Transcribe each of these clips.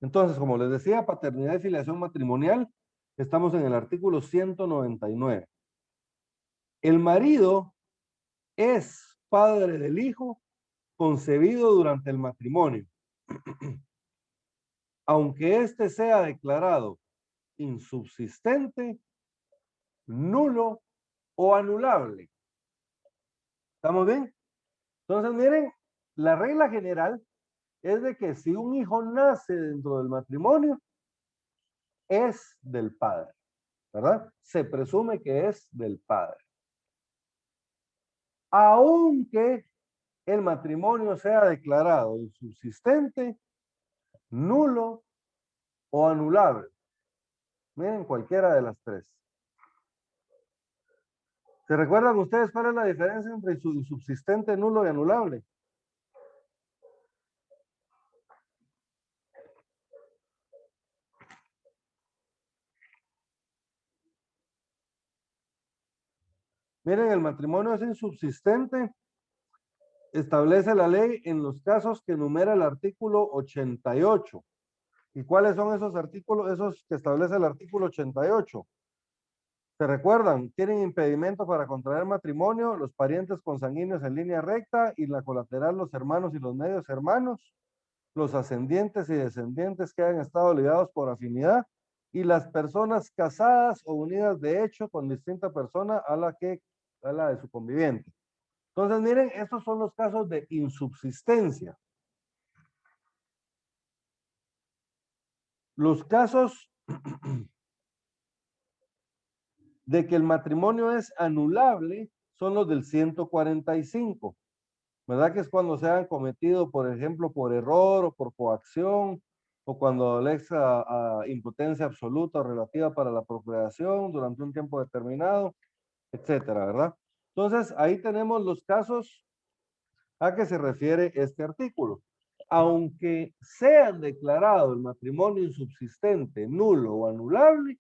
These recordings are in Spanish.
Entonces, como les decía, paternidad y filiación matrimonial, estamos en el artículo 199. El marido es padre del hijo concebido durante el matrimonio, aunque éste sea declarado insubsistente, nulo o anulable. ¿Estamos bien? Entonces, miren, la regla general es de que si un hijo nace dentro del matrimonio, es del padre, ¿verdad? Se presume que es del padre. Aunque el matrimonio sea declarado insubsistente, nulo o anulable. Miren, cualquiera de las tres. ¿Se recuerdan ustedes cuál es la diferencia entre insubsistente, nulo y anulable? Miren, el matrimonio es insubsistente, establece la ley en los casos que enumera el artículo 88. ¿Y cuáles son esos artículos, esos que establece el artículo 88? ¿Se recuerdan? Tienen impedimento para contraer matrimonio los parientes consanguíneos en línea recta y la colateral los hermanos y los medios hermanos, los ascendientes y descendientes que hayan estado ligados por afinidad y las personas casadas o unidas de hecho con distinta persona a la de su conviviente. Entonces, miren, estos son los casos de insubsistencia. Los casos de que el matrimonio es anulable son los del 145, ¿verdad? Que es cuando se han cometido, por ejemplo, por error o por coacción, o cuando alexa impotencia absoluta o relativa para la procreación durante un tiempo determinado, etcétera, ¿verdad? Entonces, ahí tenemos los casos a que se refiere este artículo. Aunque sean declarado el matrimonio insubsistente, nulo o anulable,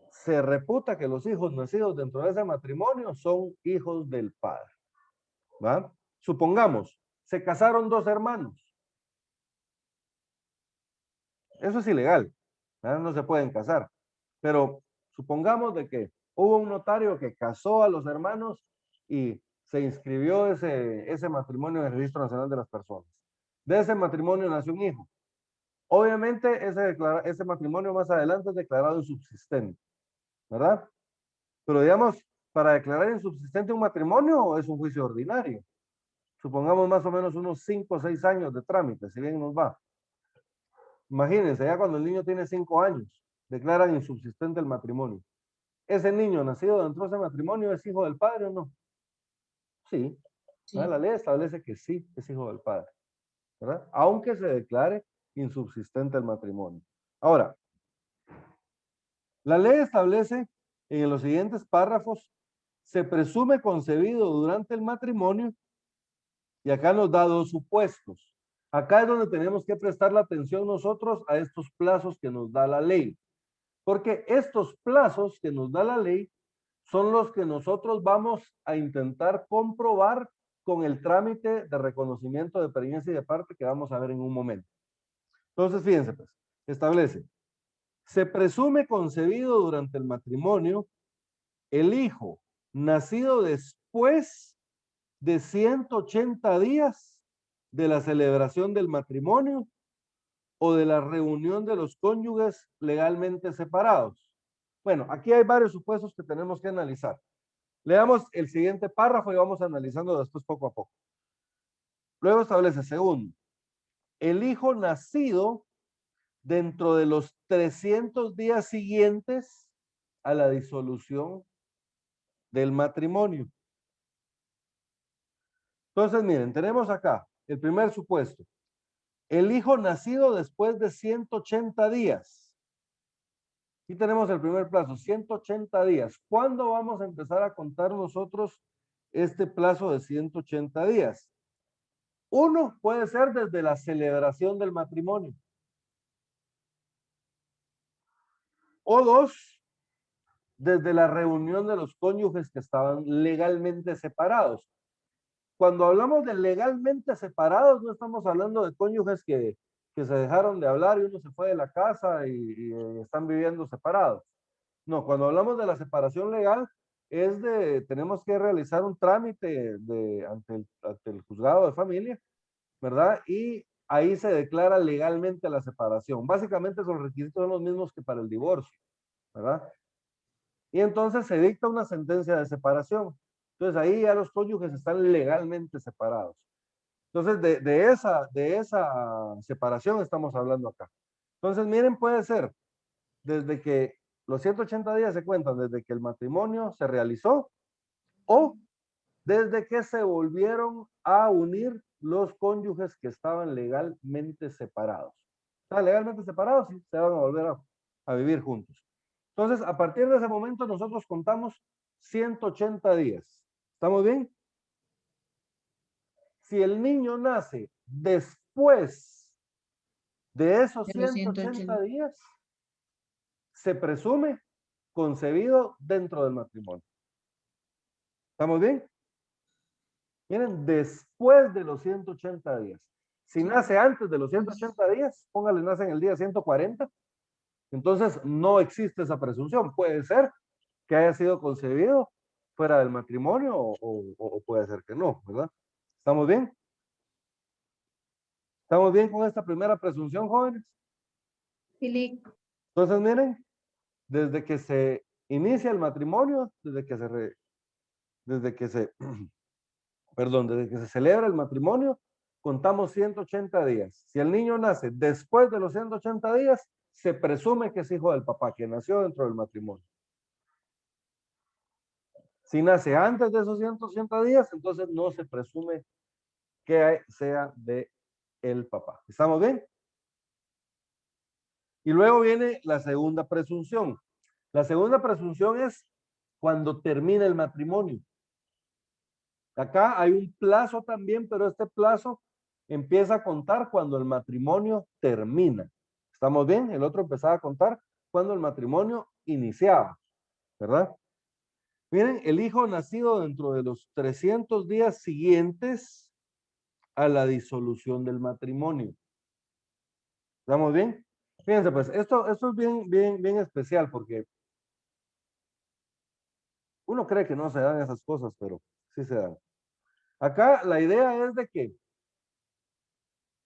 se reputa que los hijos nacidos dentro de ese matrimonio son hijos del padre, ¿va? Supongamos, se casaron dos hermanos. Eso es ilegal, ¿verdad? No se pueden casar. Pero supongamos de que hubo un notario que casó a los hermanos y se inscribió ese matrimonio en el Registro Nacional de las Personas. De ese matrimonio nació un hijo. Obviamente ese matrimonio más adelante es declarado insubsistente, ¿verdad? Pero digamos, para declarar insubsistente un matrimonio es un juicio ordinario. Supongamos más o menos unos 5 o 6 años de trámite, si bien nos va. Imagínense, ya cuando el niño tiene 5 años, declaran insubsistente el matrimonio. ¿Ese niño nacido dentro de ese matrimonio es hijo del padre o no? Sí, ¿verdad? Sí. La ley establece que sí es hijo del padre, ¿verdad? Aunque se declare insubsistente el matrimonio. Ahora, la ley establece en los siguientes párrafos, se presume concebido durante el matrimonio y acá nos da dos supuestos. Acá es donde tenemos que prestar la atención nosotros a estos plazos que nos da la ley, porque estos plazos que nos da la ley son los que nosotros vamos a intentar comprobar con el trámite de reconocimiento de pertenencia y de parte que vamos a ver en un momento. Entonces, fíjense, pues, establece, se presume concebido durante el matrimonio el hijo nacido después de 180 días de la celebración del matrimonio o de la reunión de los cónyuges legalmente separados. Bueno, aquí hay varios supuestos que tenemos que analizar. Leamos el siguiente párrafo y vamos analizando después poco a poco. Luego establece, segundo, el hijo nacido dentro de los 300 días siguientes a la disolución del matrimonio. Entonces, miren, tenemos acá el primer supuesto. El hijo nacido después de 180 días. Aquí tenemos el primer plazo, 180 días. ¿Cuándo vamos a empezar a contar nosotros este plazo de 180 días? Uno puede ser desde la celebración del matrimonio. O dos, desde la reunión de los cónyuges que estaban legalmente separados. Cuando hablamos de legalmente separados, no estamos hablando de cónyuges que que se dejaron de hablar y uno se fue de la casa y están viviendo separados. No, cuando hablamos de la separación legal, tenemos que realizar un trámite ante el juzgado de familia, ¿verdad? Y ahí se declara legalmente la separación. Básicamente los requisitos son los mismos que para el divorcio, ¿verdad? Y entonces se dicta una sentencia de separación. Entonces ahí ya los cónyuges están legalmente separados. Entonces de esa separación estamos hablando acá. Entonces miren, puede ser desde que los 180 días se cuentan desde que el matrimonio se realizó o desde que se volvieron a unir los cónyuges que estaban legalmente separados. ¿Están legalmente separados? Sí, se van a volver a vivir juntos. Entonces, a partir de ese momento nosotros contamos 180 días. ¿Estamos bien? Si el niño nace después de esos De los 180 180. días, se presume concebido dentro del matrimonio. ¿Estamos bien? Miren, después de los 180 días. Si nace antes de los 180 días, póngale, nace en el día 140, entonces no existe esa presunción. Puede ser que haya sido concebido fuera del matrimonio o puede ser que no, ¿verdad? ¿Estamos bien? ¿Estamos bien con esta primera presunción, jóvenes? Sí, Entonces, miren, desde que se inicia el matrimonio, desde que se celebra el matrimonio, contamos 180 días. Si el niño nace después de los 180 días, se presume que es hijo del papá, que nació dentro del matrimonio. Si nace antes de esos 180 días, entonces no se presume que sea de el papá. ¿Estamos bien? Y luego viene la segunda presunción. La segunda presunción es cuando termina el matrimonio. Acá hay un plazo también, pero este plazo empieza a contar cuando el matrimonio termina. ¿Estamos bien? El otro empezaba a contar cuando el matrimonio iniciaba, ¿verdad? Miren, el hijo nacido dentro de los 300 días siguientes a la disolución del matrimonio. ¿Estamos bien? Fíjense, pues, esto es bien especial porque uno cree que no se dan esas cosas, pero sí se dan. Acá la idea es de que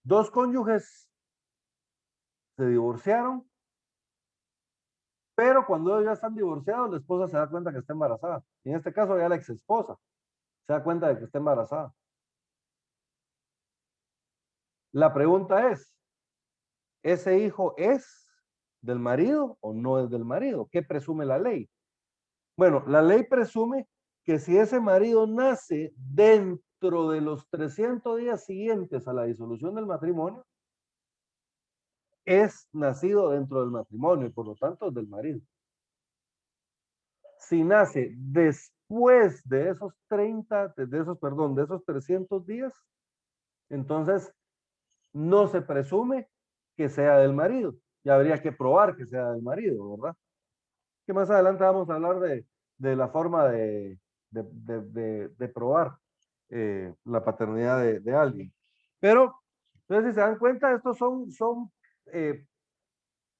dos cónyuges se divorciaron, pero cuando ellos ya están divorciados, la esposa se da cuenta que está embarazada. En este caso, ya la ex esposa se da cuenta de que está embarazada. La pregunta es, ¿ese hijo es del marido o no es del marido? ¿Qué presume la ley? Bueno, la ley presume que si ese marido nace dentro de los 300 días siguientes a la disolución del matrimonio, es nacido dentro del matrimonio y por lo tanto es del marido. Si nace después de esos 300 días, entonces no se presume que sea del marido. Ya habría que probar que sea del marido, ¿verdad? Que más adelante vamos a hablar de la forma de probar la paternidad de alguien. Pero, entonces, si se dan cuenta, estos son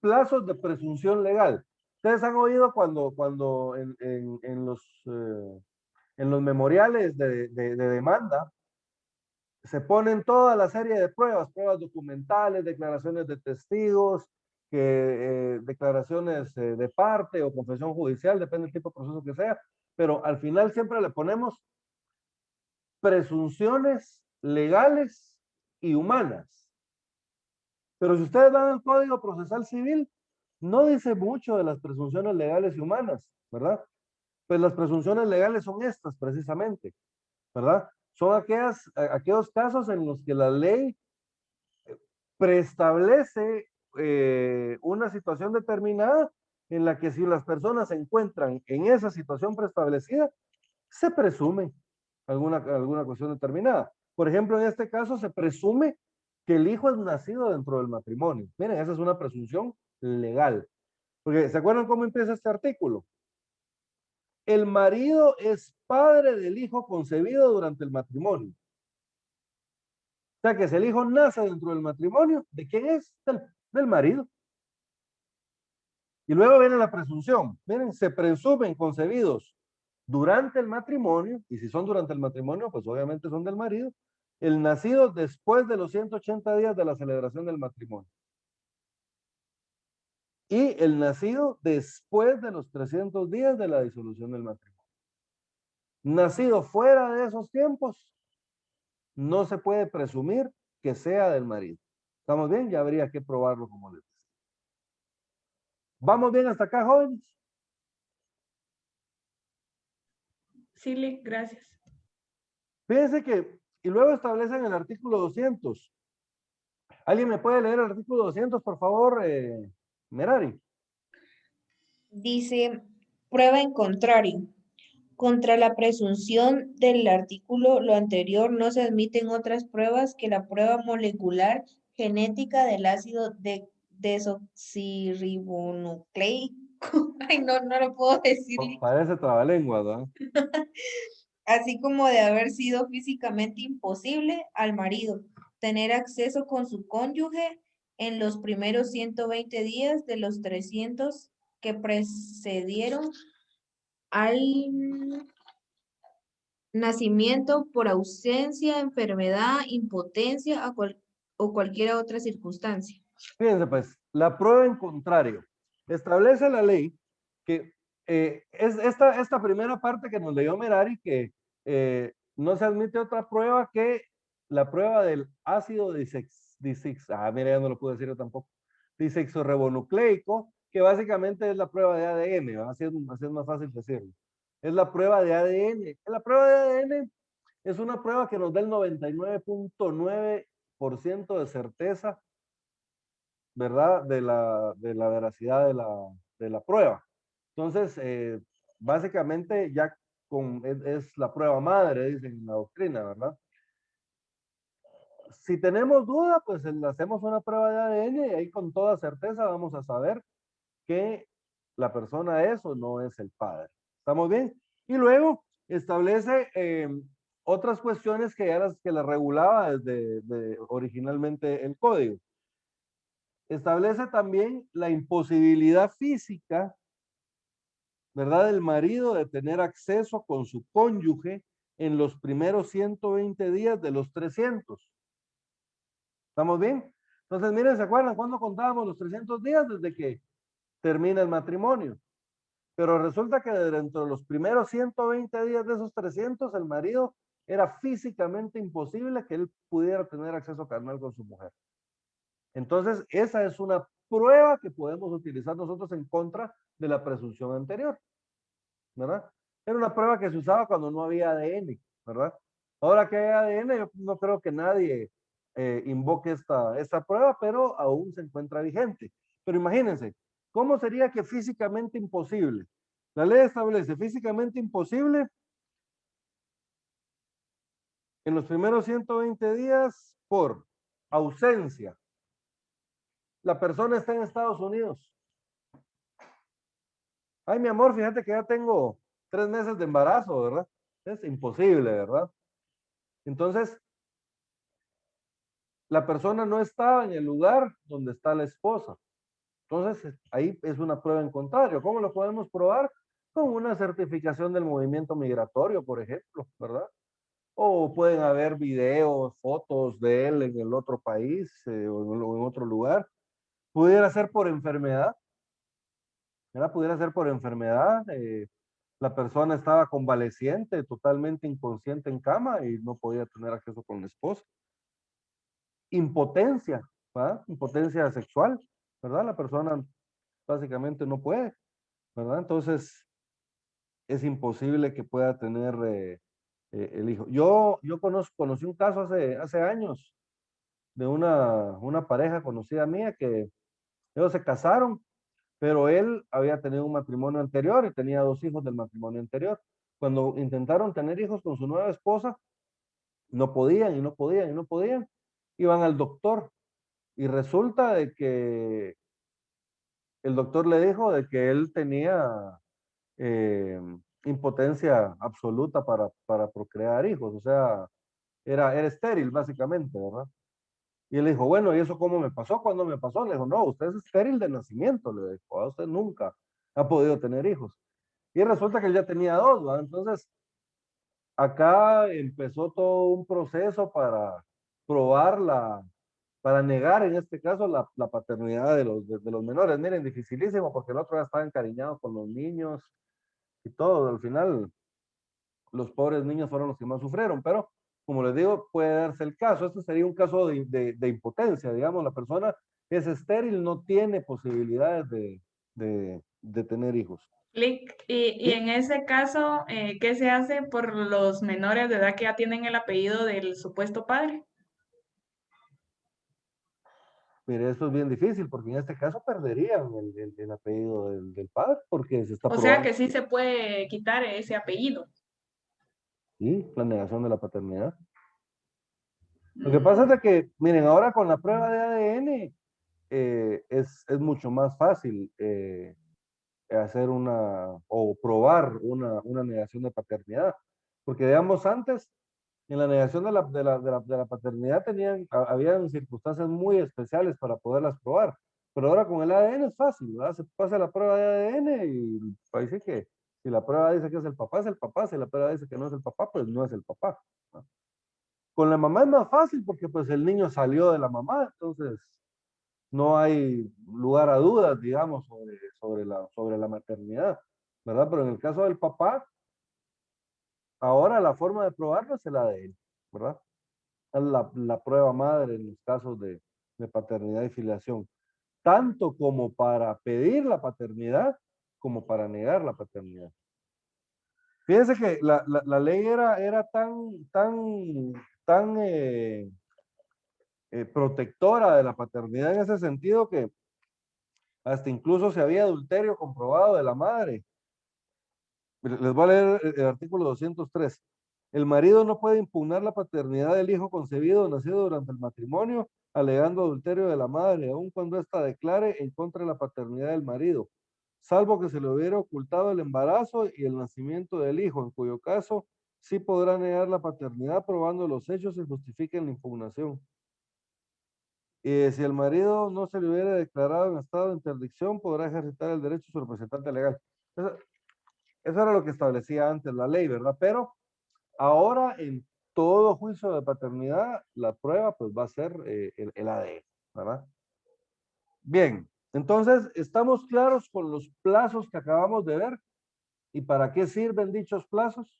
plazos de presunción legal. Ustedes han oído cuando en los memoriales de demanda se ponen toda la serie de pruebas, pruebas documentales, declaraciones de testigos, declaraciones de parte o confesión judicial, depende del tipo de proceso que sea, pero al final siempre le ponemos presunciones legales y humanas. Pero si ustedes dan el Código Procesal Civil, no dice mucho de las presunciones legales y humanas, ¿verdad? Pues las presunciones legales son estas precisamente, ¿verdad? Son aquellos casos en los que la ley preestablece una situación determinada en la que si las personas se encuentran en esa situación preestablecida, se presume alguna cuestión determinada. Por ejemplo, en este caso se presume que el hijo es nacido dentro del matrimonio. Miren, esa es una presunción legal. Porque, ¿se acuerdan cómo empieza este artículo? El marido es padre del hijo concebido durante el matrimonio. O sea que si el hijo nace dentro del matrimonio, ¿de quién es? Del marido. Y luego viene la presunción. Miren, se presumen concebidos durante el matrimonio, y si son durante el matrimonio, pues obviamente son del marido, el nacido después de los 180 días de la celebración del matrimonio. Y el nacido después de los 300 días de la disolución del matrimonio. Nacido fuera de esos tiempos, no se puede presumir que sea del marido. ¿Estamos bien? Ya habría que probarlo como les decía. ¿Vamos bien hasta acá, jóvenes? Sí, Lick, gracias. Fíjense que, y luego establecen el artículo 200. ¿Alguien me puede leer el artículo 200, por favor, Merari? Dice, prueba en contrario. Contra la presunción del artículo lo anterior no se admiten otras pruebas que la prueba molecular genética del ácido desoxirribonucleico. Ay, no lo puedo decir. Parece trabalenguas, ¿verdad? Así como de haber sido físicamente imposible al marido tener acceso con su cónyuge en los primeros 120 días de los 300 que precedieron al nacimiento por ausencia, enfermedad, impotencia o cualquier otra circunstancia. Fíjense, pues, la prueba en contrario. Establece la ley que es esta primera parte que nos leyó Merari, que no se admite otra prueba que la prueba del ácido mira, ya no lo puedo decir yo tampoco, disexorribonucleico, que básicamente es la prueba de ADN, ¿verdad? Así es más fácil decirlo. Es la prueba de ADN. La prueba de ADN es una prueba que nos da el 99.9% de certeza, ¿verdad? De la veracidad de la prueba. Entonces, básicamente ya es la prueba madre, dicen en la doctrina, ¿verdad? Si tenemos duda, pues hacemos una prueba de ADN y ahí con toda certeza vamos a saber que la persona es o no es el padre. ¿Estamos bien? Y luego establece otras cuestiones que ya que la regulaba desde originalmente el código. Establece también la imposibilidad física, ¿verdad?, del marido de tener acceso con su cónyuge en los primeros 120 días de los 300. ¿Estamos bien? Entonces, miren, ¿se acuerdan cuando contábamos los 300 días? Desde que termina el matrimonio. Pero resulta que dentro de los primeros 120 días de esos 300, el marido era físicamente imposible que él pudiera tener acceso carnal con su mujer. Entonces, esa es una prueba que podemos utilizar nosotros en contra de la presunción anterior, ¿verdad? Era una prueba que se usaba cuando no había ADN, ¿verdad? Ahora que hay ADN, yo no creo que nadie invoque esta prueba, pero aún se encuentra vigente. Pero imagínense, ¿cómo sería que físicamente imposible? La ley establece físicamente imposible en los primeros 120 días por ausencia. La persona está en Estados Unidos. Ay, mi amor, fíjate que ya tengo 3 meses de embarazo, ¿verdad? Es imposible, ¿verdad? Entonces, la persona no estaba en el lugar donde está la esposa. Entonces, ahí es una prueba en contrario. ¿Cómo lo podemos probar? Con una certificación del movimiento migratorio, por ejemplo, ¿verdad? O pueden haber videos, fotos de él en el otro país o en otro lugar. Pudiera ser por enfermedad, ¿verdad? Pudiera ser por enfermedad. La persona estaba convaleciente, totalmente inconsciente en cama y no podía tener acceso con la esposa. Impotencia, ¿verdad? Impotencia sexual, ¿verdad? La persona básicamente no puede, ¿verdad? Entonces es imposible que pueda tener el hijo. Yo conocí un caso hace años de una pareja conocida mía que ellos se casaron, pero él había tenido un matrimonio anterior y tenía 2 hijos del matrimonio anterior. Cuando intentaron tener hijos con su nueva esposa, no podían y no podían y no podían. Iban al doctor y resulta de que el doctor le dijo de que él tenía impotencia absoluta para procrear hijos. O sea, era estéril, básicamente, ¿verdad? Y él le dijo, bueno, ¿y eso cómo me pasó? ¿Cuándo me pasó? Le dijo, no, usted es estéril de nacimiento, le dijo, a usted nunca ha podido tener hijos. Y resulta que él ya tenía dos, ¿verdad? Entonces, acá empezó todo un proceso para probar para negar en este caso la paternidad de los menores. Miren, dificilísimo porque el otro ya estaba encariñado con los niños y todo. Al final, los pobres niños fueron los que más sufrieron, pero como les digo, puede darse el caso. Este sería un caso de impotencia, digamos, la persona es estéril, no tiene posibilidades de tener hijos. Y en ese caso, ¿qué se hace por los menores de edad que ya tienen el apellido del supuesto padre? Pero eso es bien difícil, porque en este caso perderían el apellido del padre, porque se está O sea probando, que sí se puede quitar ese apellido. ¿sí? La negación de la paternidad. Lo que pasa es Mm, de que, miren, ahora con la prueba de ADN es mucho más fácil hacer o probar una negación de paternidad. Porque digamos antes, en la negación de la paternidad habían circunstancias muy especiales para poderlas probar. Pero ahora con el ADN es fácil, ¿verdad? Se pasa la prueba de ADN y parece que si la prueba dice que es el papá, es el papá. Si la prueba dice que no es el papá, pues no es el papá, ¿no? Con la mamá es más fácil porque pues el niño salió de la mamá, entonces no hay lugar a dudas, digamos, sobre la maternidad, ¿verdad? Pero en el caso del papá, ahora la forma de probarlo es el ADN, ¿verdad? Es la prueba madre en los casos de paternidad y filiación, tanto como para pedir la paternidad como para negar la paternidad. Fíjense que la ley era tan protectora de la paternidad en ese sentido que hasta incluso si había adulterio comprobado de la madre. Les voy a leer el artículo 203. El marido no puede impugnar la paternidad del hijo concebido o nacido durante el matrimonio, alegando adulterio de la madre, aun cuando ésta declare en contra de la paternidad del marido, salvo que se le hubiera ocultado el embarazo y el nacimiento del hijo, en cuyo caso sí podrá negar la paternidad probando los hechos y justifiquen la impugnación. Si el marido no se le hubiera declarado en estado de interdicción, podrá ejercitar el derecho a su representante legal. Eso era lo que establecía antes la ley, ¿verdad? Pero ahora en todo juicio de paternidad, la prueba pues va a ser el ADN, ¿verdad? Bien, entonces estamos claros con los plazos que acabamos de ver y para qué sirven dichos plazos.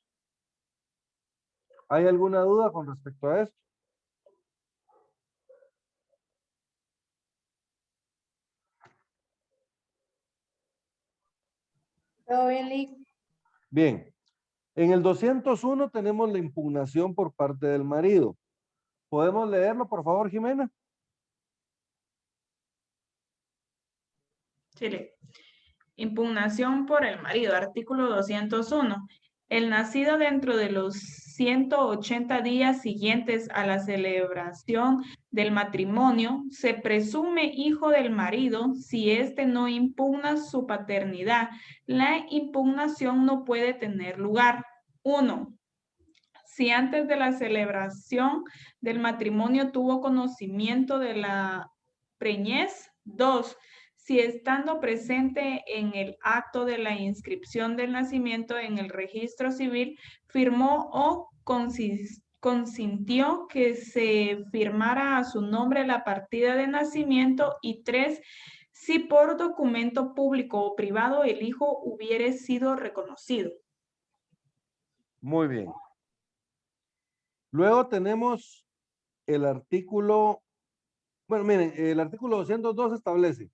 ¿Hay alguna duda con respecto a esto? ¿Todo bien, Lick? Bien, en el 201 tenemos la impugnación por parte del marido. ¿Podemos leerlo, por favor, Jimena? Chile. Impugnación por el marido, artículo 201. El nacido dentro de los 180 días siguientes a la celebración del matrimonio se presume hijo del marido si éste no impugna su paternidad. La impugnación no puede tener lugar. 1. Si antes de la celebración del matrimonio tuvo conocimiento de la preñez. 2. Si estando presente en el acto de la inscripción del nacimiento en el registro civil, firmó o consintió que se firmara a su nombre la partida de nacimiento. Y 3. Si por documento público o privado el hijo hubiere sido reconocido. Muy bien. Luego tenemos el artículo, bueno, miren, el artículo 202 establece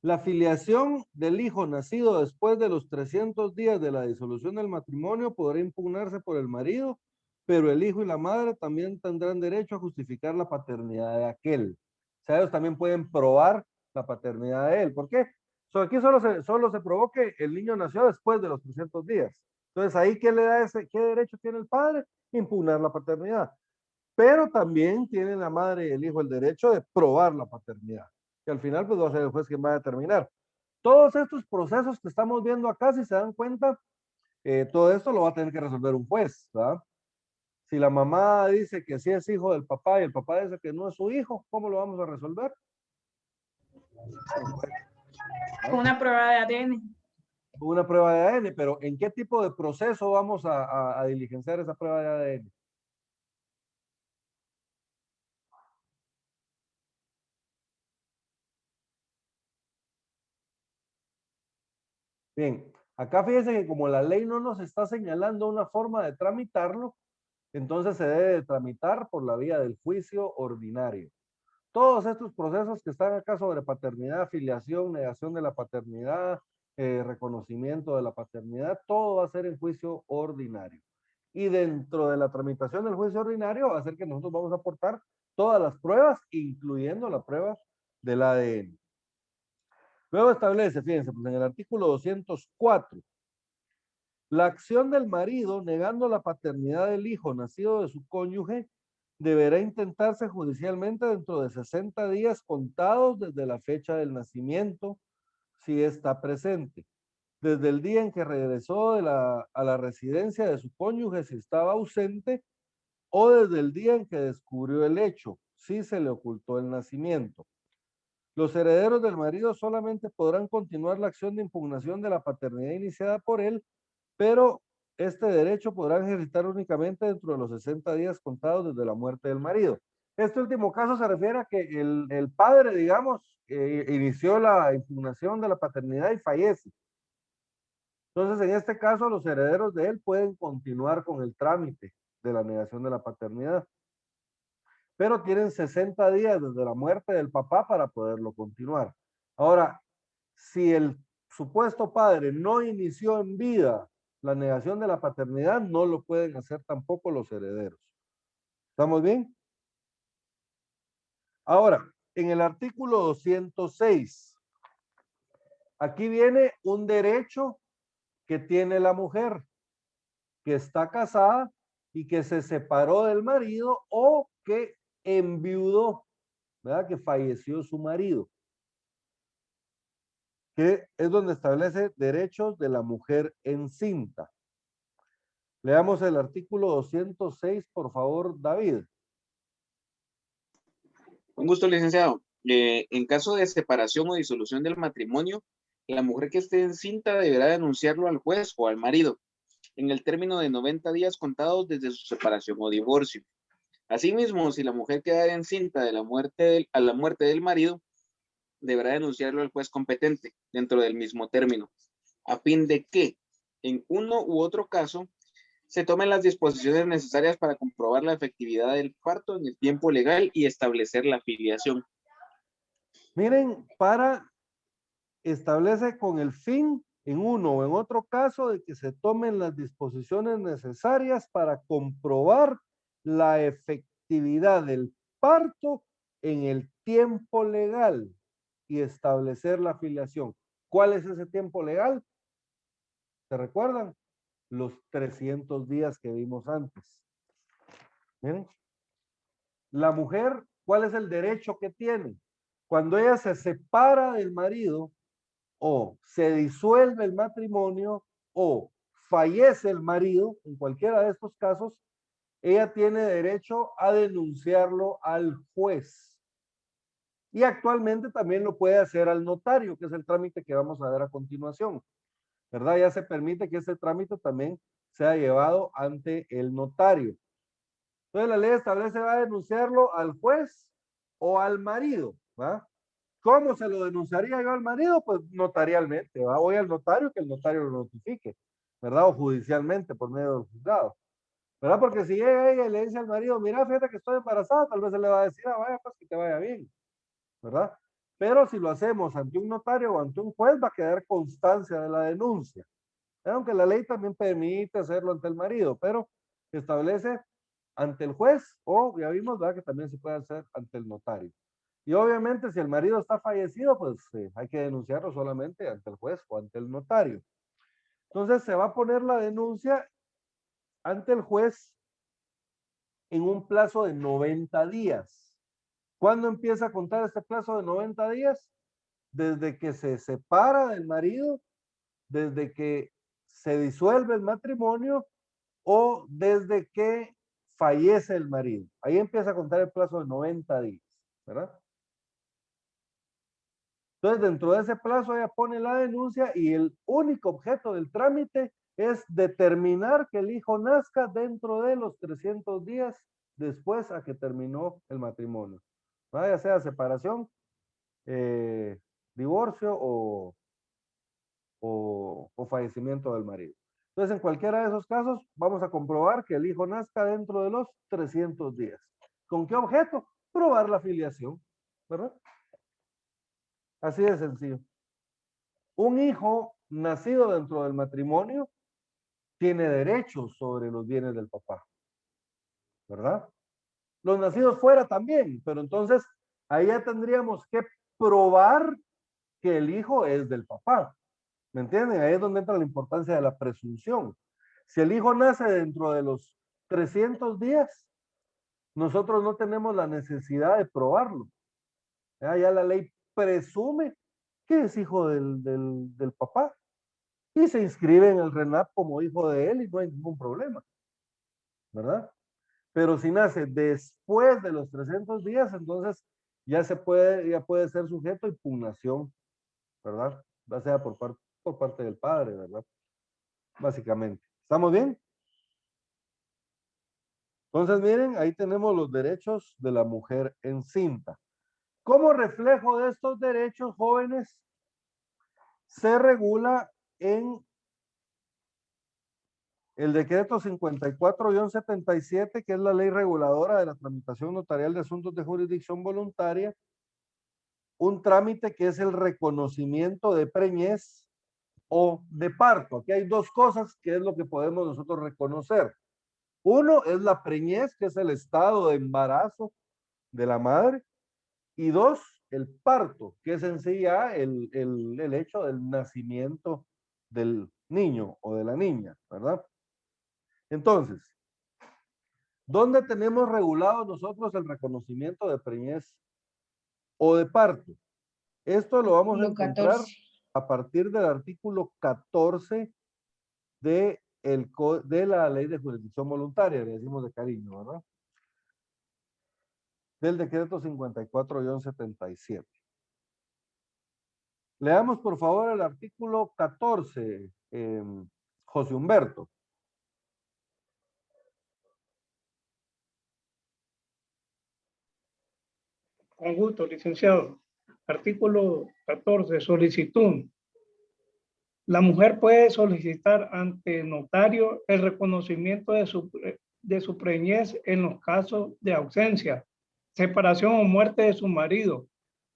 la filiación del hijo nacido después de los 300 días de la disolución del matrimonio podrá impugnarse por el marido, pero el hijo y la madre también tendrán derecho a justificar la paternidad de aquel. O sea, ellos también pueden probar la paternidad de él. ¿Por qué? Aquí solo se probó que el niño nació después de los 300 días. Entonces, ahí, ¿qué le da qué derecho tiene el padre? Impugnar la paternidad. Pero también tienen la madre y el hijo el derecho de probar la paternidad. Y al final, pues va a ser el juez quien va a determinar. Todos estos procesos que estamos viendo acá, si se dan cuenta, todo esto lo va a tener que resolver un juez, ¿verdad? Si la mamá dice que sí es hijo del papá y el papá dice que no es su hijo, ¿cómo lo vamos a resolver? Con una prueba de ADN. Una prueba de ADN, pero ¿en qué tipo de proceso vamos a diligenciar esa prueba de ADN? Bien, acá fíjense que como la ley no nos está señalando una forma de tramitarlo, entonces se debe de tramitar por la vía del juicio ordinario. Todos estos procesos que están acá sobre paternidad, filiación, negación de la paternidad, reconocimiento de la paternidad, todo va a ser en juicio ordinario. Y dentro de la tramitación del juicio ordinario va a ser que nosotros vamos a aportar todas las pruebas, incluyendo la prueba del ADN. Luego establece, fíjense, pues en el artículo 204, la acción del marido negando la paternidad del hijo nacido de su cónyuge deberá intentarse judicialmente dentro de 60 días contados desde la fecha del nacimiento, si está presente. Desde el día en que regresó a la residencia de su cónyuge si estaba ausente, o desde el día en que descubrió el hecho, si se le ocultó el nacimiento. Los herederos del marido solamente podrán continuar la acción de impugnación de la paternidad iniciada por él, pero este derecho podrá ejercitar únicamente dentro de los 60 días contados desde la muerte del marido. Este último caso se refiere a que el padre, digamos, inició la impugnación de la paternidad y fallece. Entonces, en este caso, los herederos de él pueden continuar con el trámite de la negación de la paternidad, pero tienen 60 días desde la muerte del papá para poderlo continuar. Ahora, si el supuesto padre no inició en vida la negación de la paternidad, no lo pueden hacer tampoco los herederos. ¿Estamos bien? Ahora, en el artículo 206, aquí viene un derecho que tiene la mujer, que está casada y que se separó del marido o que enviudó, ¿verdad? Que falleció su marido, que es donde establece derechos de la mujer encinta. Leamos el artículo 206, por favor, David. Un gusto, licenciado. En caso de separación o disolución del matrimonio, la mujer que esté encinta deberá denunciarlo al juez o al marido en el término de 90 días contados desde su separación o divorcio. Asimismo, si la mujer queda encinta de a la muerte del marido, deberá denunciarlo al juez competente dentro del mismo término, a fin de que, en uno u otro caso, se tomen las disposiciones necesarias para comprobar la efectividad del parto en el tiempo legal y establecer la filiación. Miren, establece con el fin, en uno o en otro caso, de que se tomen las disposiciones necesarias para comprobar la efectividad del parto en el tiempo legal y establecer la filiación. ¿Cuál es ese tiempo legal? ¿Se recuerdan? Los 300 días que vimos antes. Miren, la mujer, ¿cuál es el derecho que tiene? Cuando ella se separa del marido o se disuelve el matrimonio o fallece el marido, en cualquiera de estos casos, ella tiene derecho a denunciarlo al juez. Y actualmente también lo puede hacer al notario, que es el trámite que vamos a ver a continuación. ¿Verdad? Ya se permite que ese trámite también sea llevado ante el notario. Entonces la ley establece va a denunciarlo al juez o al marido, ¿va? ¿Cómo se lo denunciaría yo al marido? Pues notarialmente, ¿va? Voy al notario, que el notario lo notifique, ¿verdad? O judicialmente por medio del juzgado, ¿verdad? Porque si llega ella y le dice al marido, mira, fíjate que estoy embarazada, tal vez se le va a decir, ah, vaya, pues que te vaya bien, ¿verdad? Pero si lo hacemos ante un notario o ante un juez, va a quedar constancia de la denuncia. Aunque la ley también permite hacerlo ante el marido, pero establece ante el juez o ya vimos, ¿verdad? Que también se puede hacer ante el notario. Y obviamente si el marido está fallecido, pues hay que denunciarlo solamente ante el juez o ante el notario. Entonces se va a poner la denuncia ante el juez en un plazo de 90 días. ¿Cuándo empieza a contar este plazo de 90 días? Desde que se separa del marido, desde que se disuelve el matrimonio o desde que fallece el marido. Ahí empieza a contar el plazo de 90 días, ¿verdad? Entonces, dentro de ese plazo, ella pone la denuncia y el único objeto del trámite es determinar que el hijo nazca dentro de los 300 días después a que terminó el matrimonio. ¿No? Ya sea separación, divorcio o fallecimiento del marido. Entonces, en cualquiera de esos casos, vamos a comprobar que el hijo nazca dentro de los 300 días. ¿Con qué objeto? Probar la filiación, ¿verdad? Así de sencillo. Un hijo nacido dentro del matrimonio tiene derechos sobre los bienes del papá, ¿verdad? Los nacidos fuera también, pero entonces ahí ya tendríamos que probar que el hijo es del papá. ¿Me entienden? Ahí es donde entra la importancia de la presunción. Si el hijo nace dentro de los 300 días, nosotros no tenemos la necesidad de probarlo. Ya la ley presume que es hijo del papá y se inscribe en el RENAP como hijo de él y no hay ningún problema, ¿verdad? Pero si nace después de los 300 días, entonces ya puede ser sujeto a impugnación, ¿verdad? Ya sea por parte del padre, ¿verdad? Básicamente. ¿Estamos bien? Entonces, miren, ahí tenemos los derechos de la mujer encinta. Como reflejo de estos derechos, jóvenes, se regula en el decreto 54-77, que es la ley reguladora de la tramitación notarial de asuntos de jurisdicción voluntaria, un trámite que es el reconocimiento de preñez o de parto. Aquí hay dos cosas que es lo que podemos nosotros reconocer. Uno es la preñez, que es el estado de embarazo de la madre, y dos, el parto, que es en sí ya el hecho del nacimiento del niño o de la niña, ¿verdad? Entonces, ¿dónde tenemos regulado nosotros el reconocimiento de preñez o de parto? Esto lo vamos a Lo encontrar 14. a partir del artículo 14 de la ley de jurisdicción voluntaria, le decimos de cariño, ¿verdad? Del decreto 54-77. Leamos por favor el artículo 14, José Humberto. Con gusto, licenciado. Artículo 14, solicitud. La mujer puede solicitar ante notario el reconocimiento de su preñez en los casos de ausencia, separación o muerte de su marido.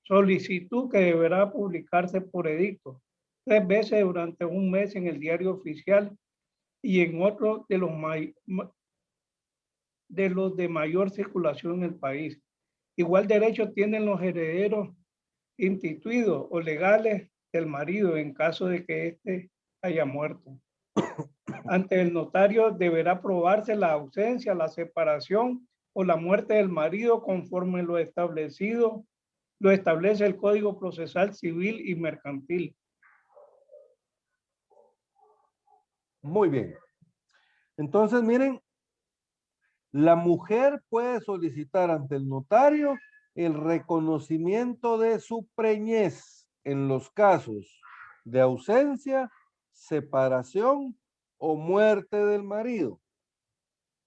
Solicitud que deberá publicarse por edicto 3 veces durante un mes en el diario oficial y en otro de los de mayor circulación en el país. Igual derecho tienen los herederos instituidos o legales del marido en caso de que éste haya muerto. Ante el notario deberá probarse la ausencia, la separación o la muerte del marido conforme lo establece el Código Procesal Civil y Mercantil. Muy bien. Entonces, miren, la mujer puede solicitar ante el notario el reconocimiento de su preñez en los casos de ausencia, separación o muerte del marido.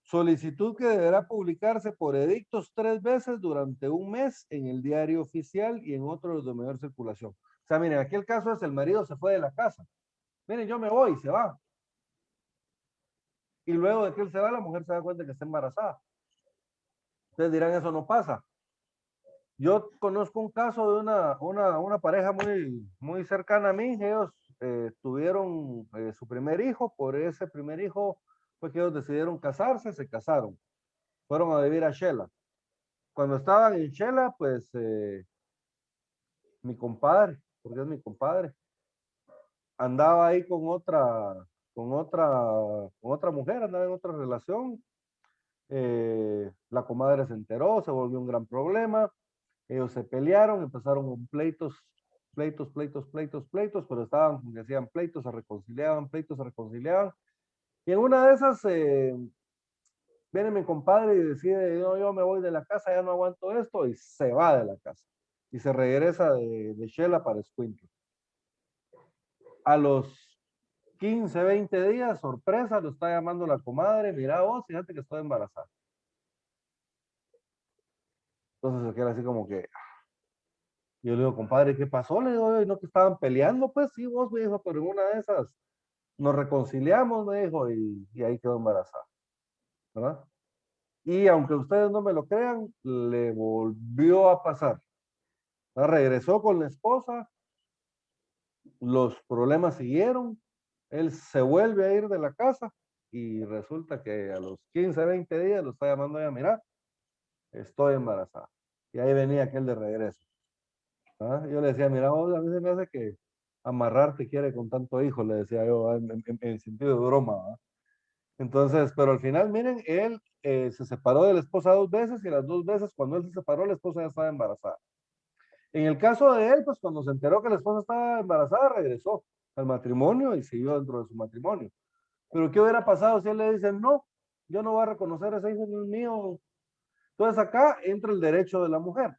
Solicitud que deberá publicarse por edictos 3 veces durante un mes en el diario oficial y en otros de mayor circulación. O sea, miren, aquí el caso es el marido se fue de la casa. Miren, yo me voy, se va. Y luego de que él se va, la mujer se da cuenta que está embarazada. Ustedes dirán, eso no pasa. Yo conozco un caso de una pareja muy cercana a mí. Ellos tuvieron su primer hijo. Por ese primer hijo fue que ellos decidieron casarse, se casaron. Fueron a vivir a Shela. Cuando estaban en Shela, pues mi compadre, porque es mi compadre, andaba ahí con otra mujer, andaba en otra relación. La comadre se enteró, se volvió un gran problema. Ellos se pelearon, empezaron con pleitos, pero estaban, decían pleitos, se reconciliaban. Y en una de esas Viene mi compadre y decide, no, yo me voy de la casa, ya no aguanto esto, y se va de la casa. Y se regresa de Shela para Escuintla. A los 15, 20 días, sorpresa, lo está llamando la comadre, mira vos, fíjate que estoy embarazada. Entonces se queda así como que, yo le digo, compadre, ¿qué pasó? Le digo, ¿no que estaban peleando? Pues sí, vos, me dijo, pero en una de esas nos reconciliamos, me dijo, y ahí quedó embarazada, ¿verdad? Y aunque ustedes no me lo crean, le volvió a pasar. Regresó con la esposa, los problemas siguieron, él se vuelve a ir de la casa y resulta que a los 15, 20 días lo está llamando ella, mira, estoy embarazada. Y ahí venía aquel de regreso. ¿Ah? Yo le decía, mira, vos, a mí se me hace que amarrarte quiere con tanto hijo, le decía yo, en sentido de broma. ¿Va? Entonces, pero al final, miren, él se separó de la esposa 2 veces y las 2 veces cuando él se separó, la esposa ya estaba embarazada. En el caso de él, pues cuando se enteró que la esposa estaba embarazada, regresó al matrimonio y siguió dentro de su matrimonio. Pero ¿qué hubiera pasado si él le dice, no, yo no voy a reconocer a ese hijo mío? Entonces acá entra el derecho de la mujer,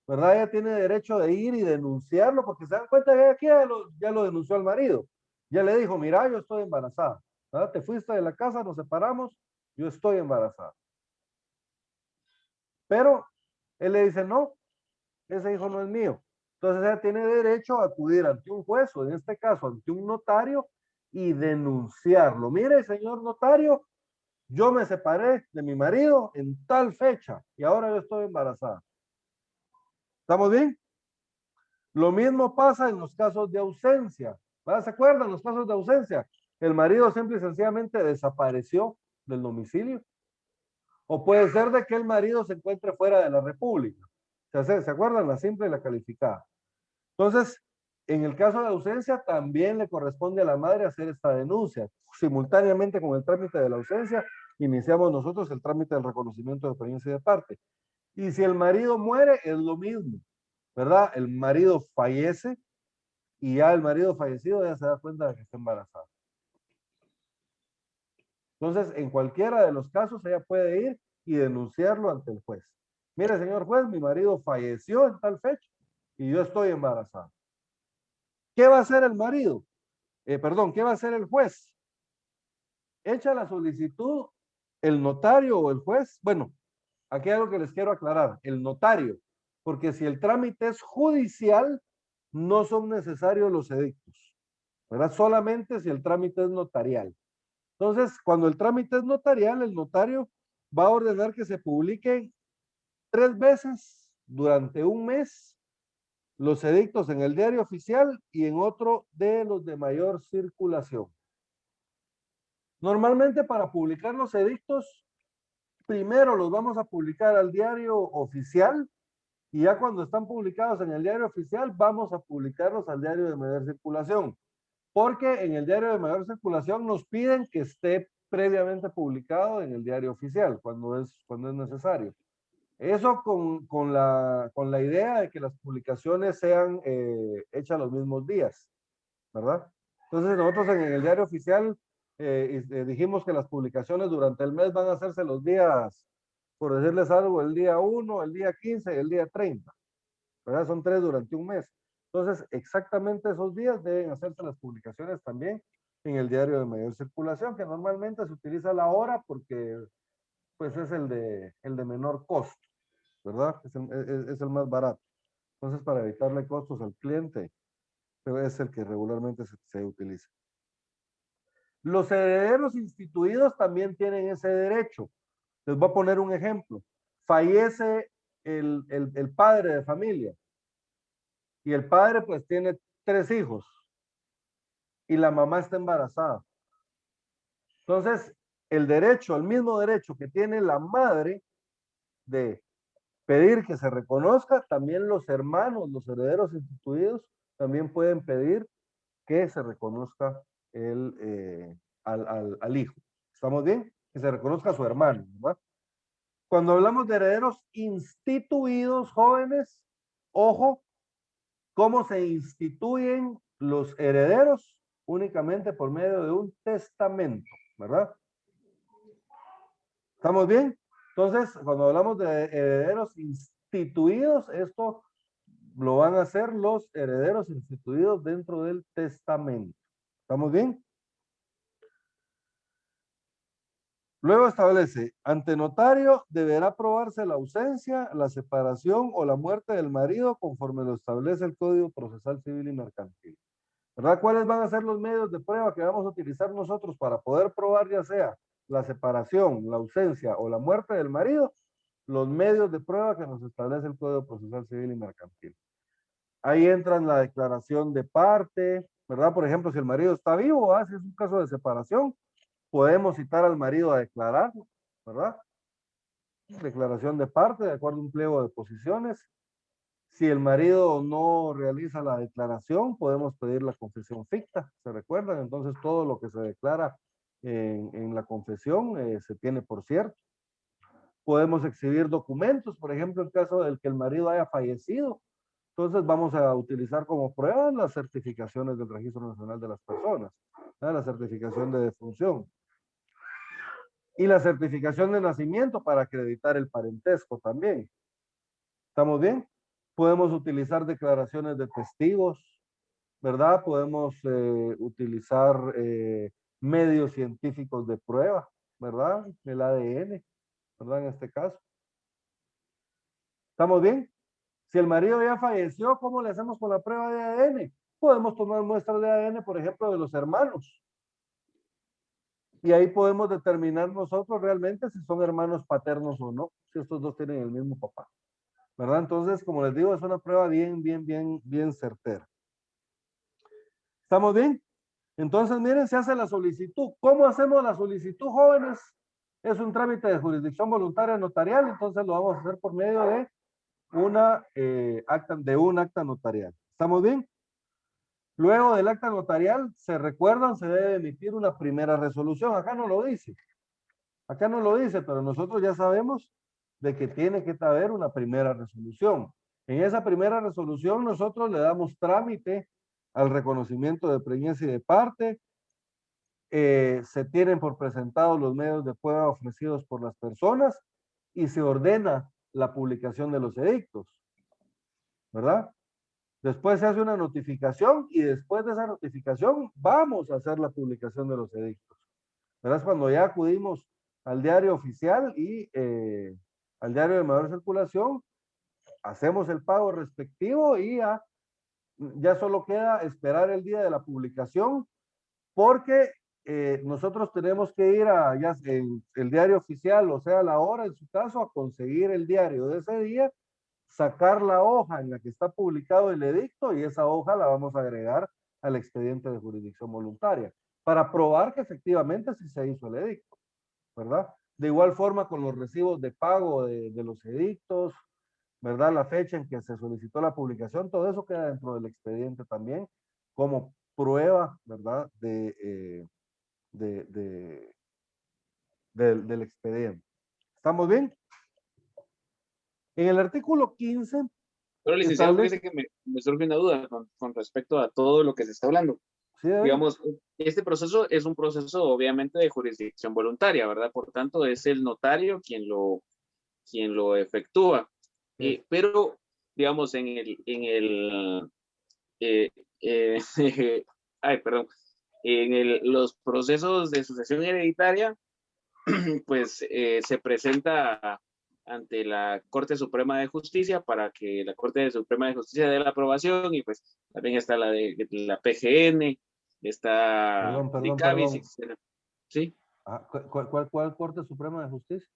¿verdad? Ella tiene derecho de ir y denunciarlo porque se dan cuenta que aquí ya lo denunció al marido. Ya le dijo, mira, yo estoy embarazada, ¿verdad? Te fuiste de la casa, nos separamos, yo estoy embarazada. Pero él le dice, no, ese hijo no es mío. Entonces ella tiene derecho a acudir ante un juez o en este caso ante un notario y denunciarlo. Mire, señor notario, yo me separé de mi marido en tal fecha y ahora yo estoy embarazada. ¿Estamos bien? Lo mismo pasa en los casos de ausencia. ¿Verdad? ¿Se acuerdan los casos de ausencia? El marido simple y sencillamente desapareció del domicilio. O puede ser de que el marido se encuentre fuera de la República. ¿Se acuerdan? La simple y la calificada. Entonces, en el caso de ausencia, también le corresponde a la madre hacer esta denuncia. Simultáneamente con el trámite de la ausencia, iniciamos nosotros el trámite del reconocimiento de experiencia de parte. Y si el marido muere, es lo mismo, ¿verdad? El marido fallece y ya el marido fallecido ya se da cuenta de que está embarazada. Entonces, en cualquiera de los casos, ella puede ir y denunciarlo ante el juez. Mire, señor juez, mi marido falleció en tal fecha y yo estoy embarazada. ¿Qué va a hacer el marido? Perdón, ¿qué va a hacer el juez? Echa la solicitud el notario o el juez. Bueno, aquí hay algo que les quiero aclarar. El notario, porque si el trámite es judicial, no son necesarios los edictos, ¿verdad? Solamente si el trámite es notarial. Entonces, cuando el trámite es notarial, el notario va a ordenar que se publiquen 3 veces durante un mes los edictos en el diario oficial y en otro de los de mayor circulación. Normalmente para publicar los edictos, primero los vamos a publicar al diario oficial y ya cuando están publicados en el diario oficial, vamos a publicarlos al diario de mayor circulación. Porque en el diario de mayor circulación nos piden que esté previamente publicado en el diario oficial cuando es necesario. Eso con la idea de que las publicaciones sean hechas los mismos días, ¿verdad? Entonces nosotros en el diario oficial dijimos que las publicaciones durante el mes van a hacerse los días, por decirles algo, el día 1, el día 15 y el día 30, ¿verdad? Son 3 durante un mes. Entonces, exactamente esos días deben hacerse las publicaciones también en el diario de mayor circulación, que normalmente se utiliza la hora porque pues es el de menor costo, ¿verdad? Es el más barato. Entonces, para evitarle costos al cliente, es el que regularmente se utiliza. Los herederos instituidos también tienen ese derecho. Les voy a poner un ejemplo. Fallece el padre de familia y el padre pues tiene 3 hijos y la mamá está embarazada. Entonces, el mismo derecho que tiene la madre de pedir que se reconozca, también los hermanos, los herederos instituidos, también pueden pedir que se reconozca al hijo. ¿Estamos bien? Que se reconozca a su hermano, ¿verdad? Cuando hablamos de herederos instituidos, jóvenes, ojo, ¿cómo se instituyen los herederos? Únicamente por medio de un testamento, ¿verdad? ¿Estamos bien? Entonces, cuando hablamos de herederos instituidos, esto lo van a hacer los herederos instituidos dentro del testamento. ¿Estamos bien? Luego establece, ante notario deberá probarse la ausencia, la separación o la muerte del marido conforme lo establece el Código Procesal Civil y Mercantil. ¿Verdad? ¿Cuáles van a ser los medios de prueba que vamos a utilizar nosotros para poder probar ya sea la separación, la ausencia o la muerte del marido? Los medios de prueba que nos establece el Código Procesal Civil y Mercantil. Ahí entran la declaración de parte, ¿verdad? Por ejemplo, si el marido está vivo, si es un caso de separación, podemos citar al marido a declarar, ¿verdad? Declaración de parte, de acuerdo a un pliego de posiciones. Si el marido no realiza la declaración, podemos pedir la confesión ficta, ¿se recuerdan? Entonces todo lo que se declara en la confesión se tiene por cierto. Podemos exhibir documentos, por ejemplo, en caso del que el marido haya fallecido. Entonces vamos a utilizar como prueba las certificaciones del Registro Nacional de las Personas, la certificación de defunción y la certificación de nacimiento para acreditar el parentesco también. ¿Estamos bien? Podemos utilizar declaraciones de testigos, ¿verdad? Podemos utilizar medios científicos de prueba, ¿verdad? El ADN, ¿verdad? En este caso. ¿Estamos bien? Si el marido ya falleció, ¿cómo le hacemos con la prueba de ADN? Podemos tomar muestras de ADN, por ejemplo, de los hermanos. Y ahí podemos determinar nosotros realmente si son hermanos paternos o no, si estos dos tienen el mismo papá. ¿Verdad? Entonces, como les digo, es una prueba bien certera. ¿Estamos bien? Entonces, miren, se hace la solicitud. ¿Cómo hacemos la solicitud, jóvenes? Es un trámite de jurisdicción voluntaria notarial, entonces lo vamos a hacer por medio de un acta notarial. ¿Estamos bien? Luego del acta notarial, se recuerdan, se debe emitir una primera resolución. Acá no lo dice. Acá no lo dice, pero nosotros ya sabemos de que tiene que haber una primera resolución. En esa primera resolución nosotros le damos trámite al reconocimiento de preñez y de parte. Se tienen por presentados los medios de prueba ofrecidos por las personas y se ordena la publicación de los edictos, ¿verdad? Después se hace una notificación y después de esa notificación vamos a hacer la publicación de los edictos. ¿Verdad? Es cuando ya acudimos al diario oficial y al diario de mayor circulación, hacemos el pago respectivo y ya solo queda esperar el día de la publicación porque nosotros tenemos que ir a el diario oficial, o sea, la hora en su caso, a conseguir el diario de ese día, sacar la hoja en la que está publicado el edicto y esa hoja la vamos a agregar al expediente de jurisdicción voluntaria para probar que efectivamente sí se hizo el edicto, ¿verdad? De igual forma con los recibos de pago de los edictos, ¿verdad? La fecha en que se solicitó la publicación, todo eso queda dentro del expediente también como prueba, ¿verdad? Del expediente. ¿Estamos bien? En el artículo 15. Pero licenciado, fíjese que me surge una duda con respecto a todo lo que se está hablando. Sí, digamos, este proceso es un proceso obviamente de jurisdicción voluntaria, ¿verdad? Por tanto, es el notario quien lo efectúa. Sí. Pero, digamos, los procesos de sucesión hereditaria, pues se presenta ante la Corte Suprema de Justicia para que la Corte Suprema de Justicia dé la aprobación y pues también está la de la PGN, está DICABIS, etc. ¿Sí? ¿Cuál Corte Suprema de Justicia?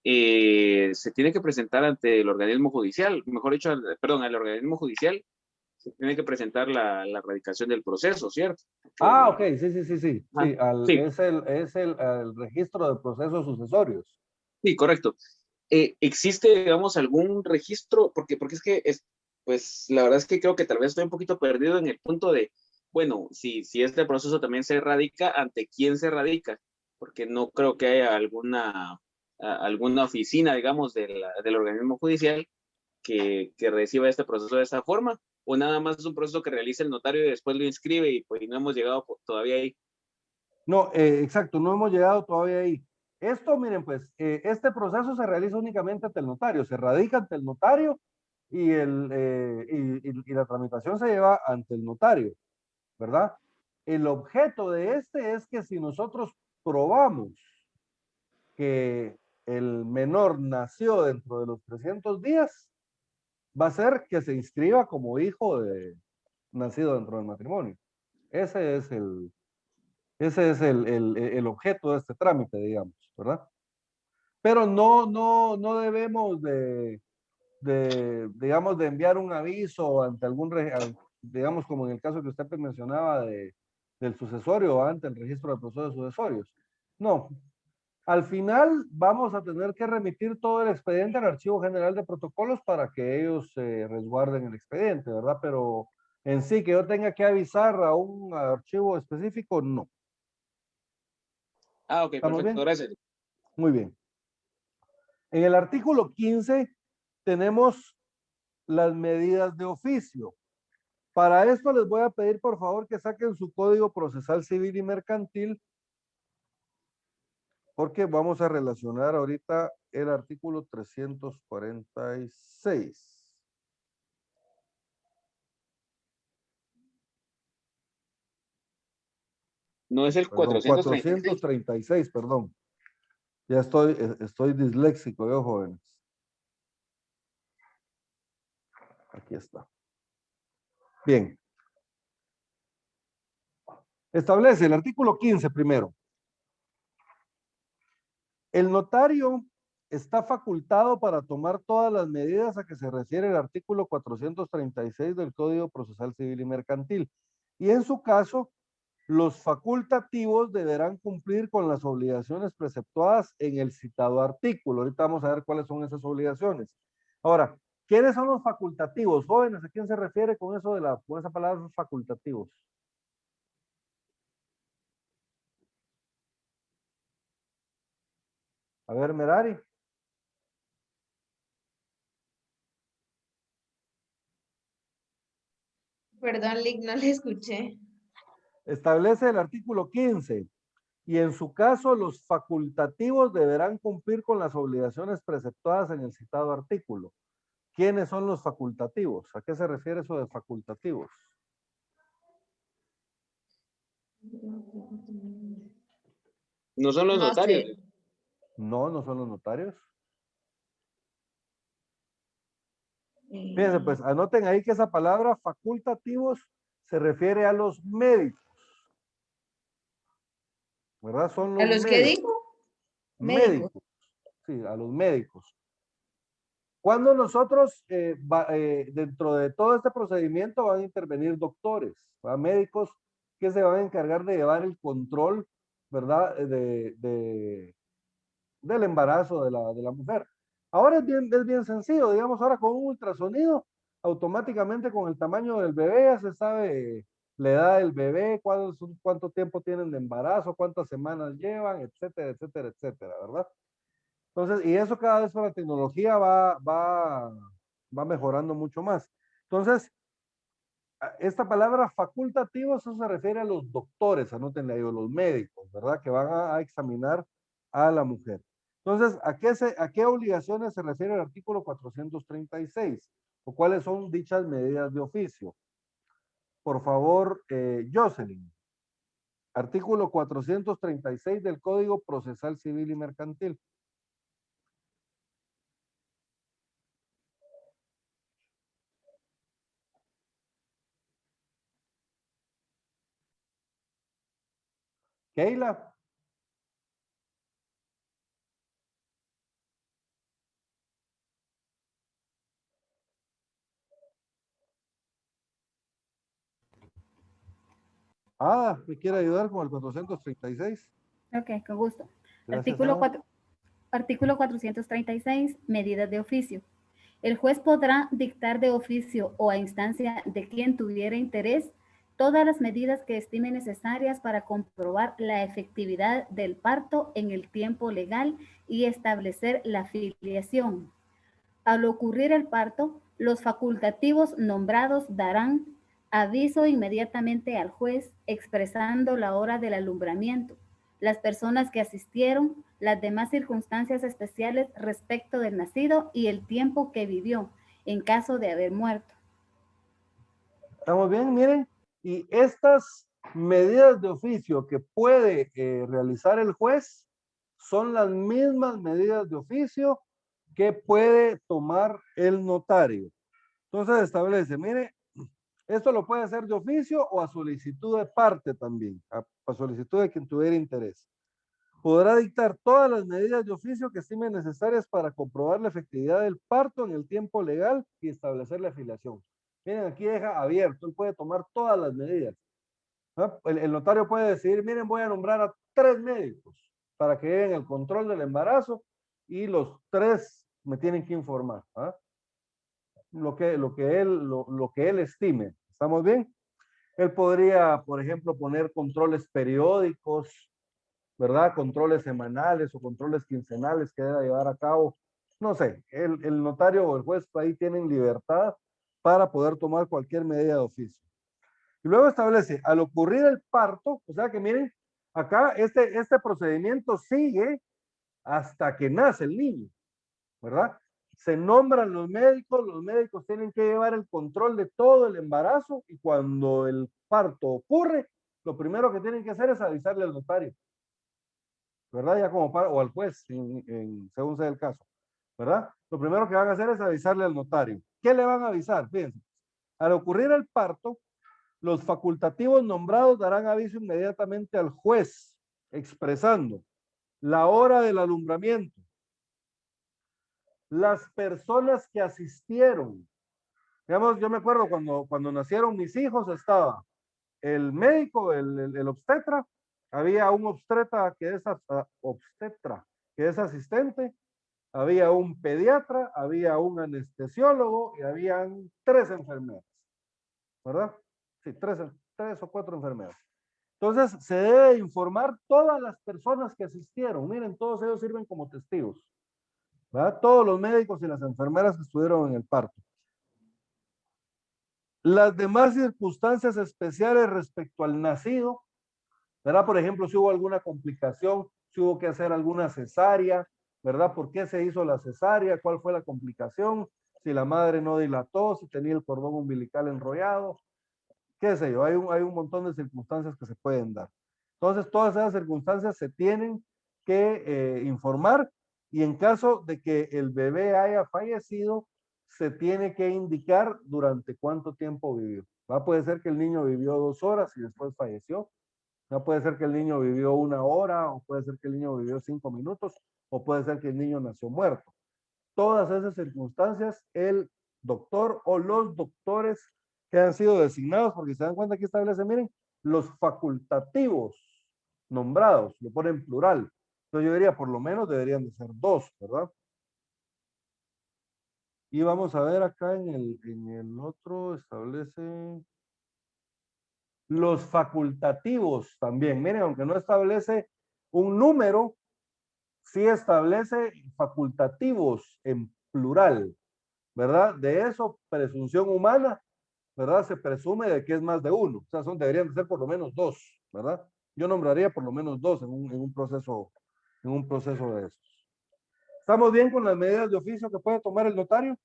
Se tiene que presentar ante el organismo judicial, mejor dicho, al organismo judicial se tiene que presentar la radicación del proceso, ¿cierto? Ok, sí. Es el registro de procesos sucesorios. Sí, correcto. ¿Existe, digamos, algún registro? Porque es que, pues, la verdad es que creo que tal vez estoy un poquito perdido en el punto de, bueno, si este proceso también se radica, ¿ante quién se radica? Porque no creo que haya alguna oficina, digamos, del organismo judicial que reciba este proceso de esta forma, o nada más es un proceso que realiza el notario y después lo inscribe y pues no hemos llegado todavía ahí. No, exacto, no hemos llegado todavía ahí. Esto, miren, pues, este proceso se realiza únicamente ante el notario, se radica ante el notario y, y la tramitación se lleva ante el notario, ¿verdad? El objeto de este es que si nosotros probamos que el menor nació dentro de los 300 días, va a ser que se inscriba como hijo de nacido dentro del matrimonio. Ese es el objeto de este trámite, digamos, ¿verdad? Pero no debemos digamos, de enviar un aviso ante algún, digamos, como en el caso que usted mencionaba del sucesorio, ante el registro de procesos sucesorios. No. Al final vamos a tener que remitir todo el expediente al Archivo General de Protocolos para que ellos resguarden el expediente, ¿verdad? Pero en sí, que yo tenga que avisar a un archivo específico, no. Ah, ok, ¿Estamos perfecto, bien? gracias. Muy bien. En el artículo 15 tenemos las medidas de oficio. Para esto les voy a pedir por favor que saquen su Código Procesal Civil y Mercantil, porque vamos a relacionar ahorita el artículo 346. No es el Perdón, 436. 436, perdón. Ya estoy disléxico, yo, jóvenes. Aquí está. Bien. Establece el artículo 15 primero. El notario está facultado para tomar todas las medidas a que se refiere el artículo 436 del Código Procesal Civil y Mercantil. Y en su caso, los facultativos deberán cumplir con las obligaciones preceptuadas en el citado artículo. Ahorita vamos a ver cuáles son esas obligaciones. Ahora, ¿quiénes son los facultativos? Jóvenes, ¿a quién se refiere con eso con esa palabra facultativos? A ver, Merari. Perdón, Lick, no le escuché. Establece el artículo 15. Y en su caso, los facultativos deberán cumplir con las obligaciones preceptuadas en el citado artículo. ¿Quiénes son los facultativos? ¿A qué se refiere eso de facultativos? No son los No notarios. sé. No, no son los notarios. Fíjense, pues anoten ahí que esa palabra facultativos se refiere a los médicos. ¿Verdad? Son ¿A los los que médicos. dijo? Médicos. Médicos. Sí, a los médicos. Cuando nosotros, dentro de todo este procedimiento, van a intervenir doctores, médicos que se van a encargar de llevar el control, ¿verdad? Del embarazo de la mujer. Ahora es bien sencillo, digamos, ahora con un ultrasonido, automáticamente con el tamaño del bebé ya se sabe la edad del bebé, cuánto tiempo tienen de embarazo, cuántas semanas llevan, etcétera, etcétera, etcétera, ¿verdad? Entonces, y eso cada vez con la tecnología va mejorando mucho más. Entonces, esta palabra facultativos, eso se refiere a los doctores, anótenle ahí, los médicos, ¿verdad? Que van a examinar a la mujer. Entonces, ¿a qué obligaciones se refiere el artículo 436? ¿O cuáles son dichas medidas de oficio? Por favor, Jocelyn. Artículo 436 del Código Procesal Civil y Mercantil. Keila. Ah, ¿me quiere ayudar con el 436? Ok, con gusto. Gracias, Artículo Ada. 4, artículo 436, medidas de oficio. El juez podrá dictar de oficio o a instancia de quien tuviera interés todas las medidas que estime necesarias para comprobar la efectividad del parto en el tiempo legal y establecer la filiación. Al ocurrir el parto, los facultativos nombrados darán aviso inmediatamente al juez expresando la hora del alumbramiento, las personas que asistieron, las demás circunstancias especiales respecto del nacido y el tiempo que vivió en caso de haber muerto. ¿Estamos bien? Miren, y estas medidas de oficio que puede realizar el juez son las mismas medidas de oficio que puede tomar el notario. Entonces establece, mire, esto lo puede hacer de oficio o a solicitud de parte también, a solicitud de quien tuviera interés. Podrá dictar todas las medidas de oficio que estime necesarias para comprobar la efectividad del parto en el tiempo legal y establecer la afiliación. Miren, aquí deja abierto, él puede tomar todas las medidas. ¿No? El notario puede decidir, miren, voy a nombrar a 3 médicos para que lleven el control del embarazo y los 3 me tienen que informar. ¿Ah? Lo que él estime. ¿Estamos bien? Él podría, por ejemplo, poner controles periódicos, ¿verdad? Controles semanales o controles quincenales que deba llevar a cabo. No sé, el notario o el juez ahí tienen libertad para poder tomar cualquier medida de oficio. Y luego establece, al ocurrir el parto, o sea que miren, acá este procedimiento sigue hasta que nace el niño, ¿verdad? Se nombran los médicos tienen que llevar el control de todo el embarazo y cuando el parto ocurre, lo primero que tienen que hacer es avisarle al notario, ¿verdad? Ya como o al juez, según sea el caso, ¿verdad? Lo primero que van a hacer es avisarle al notario. ¿Qué le van a avisar? Fíjense, al ocurrir el parto, los facultativos nombrados darán aviso inmediatamente al juez, expresando la hora del alumbramiento, las personas que asistieron. Digamos, yo me acuerdo cuando nacieron mis hijos, estaba el médico, el obstetra, había un obstetra que es asistente, había un pediatra, había un anestesiólogo y habían 3 enfermeras, ¿verdad? Sí, 3 o 4 enfermeras. Entonces, se debe informar todas las personas que asistieron. Miren, todos ellos sirven como testigos, ¿verdad? Todos los médicos y las enfermeras que estuvieron en el parto. Las demás circunstancias especiales respecto al nacido, ¿verdad? Por ejemplo, si hubo alguna complicación, si hubo que hacer alguna cesárea, ¿verdad? ¿Por qué se hizo la cesárea? ¿Cuál fue la complicación? Si la madre no dilató, si tenía el cordón umbilical enrollado, qué sé yo, hay un montón de circunstancias que se pueden dar. Entonces, todas esas circunstancias se tienen que informar y en caso de que el bebé haya fallecido, se tiene que indicar durante cuánto tiempo vivió. ¿Va? Puede ser que el niño vivió 2 horas y después falleció. No puede ser que el niño vivió 1 hora, o puede ser que el niño vivió 5 minutos, o puede ser que el niño nació muerto. Todas esas circunstancias, el doctor o los doctores que han sido designados, porque se dan cuenta que establece, miren, los facultativos nombrados, lo pone en plural. Entonces yo diría, por lo menos deberían de ser 2, ¿verdad? Y vamos a ver acá en el otro, establece los facultativos también. Miren, aunque no establece un número, sí establece facultativos en plural, ¿verdad? De eso, presunción humana, ¿verdad? Se presume de que es más de uno. O sea, deberían de ser por lo menos 2, ¿verdad? Yo nombraría por lo menos 2 en un proceso de esos. ¿Estamos bien con las medidas de oficio que puede tomar el notario?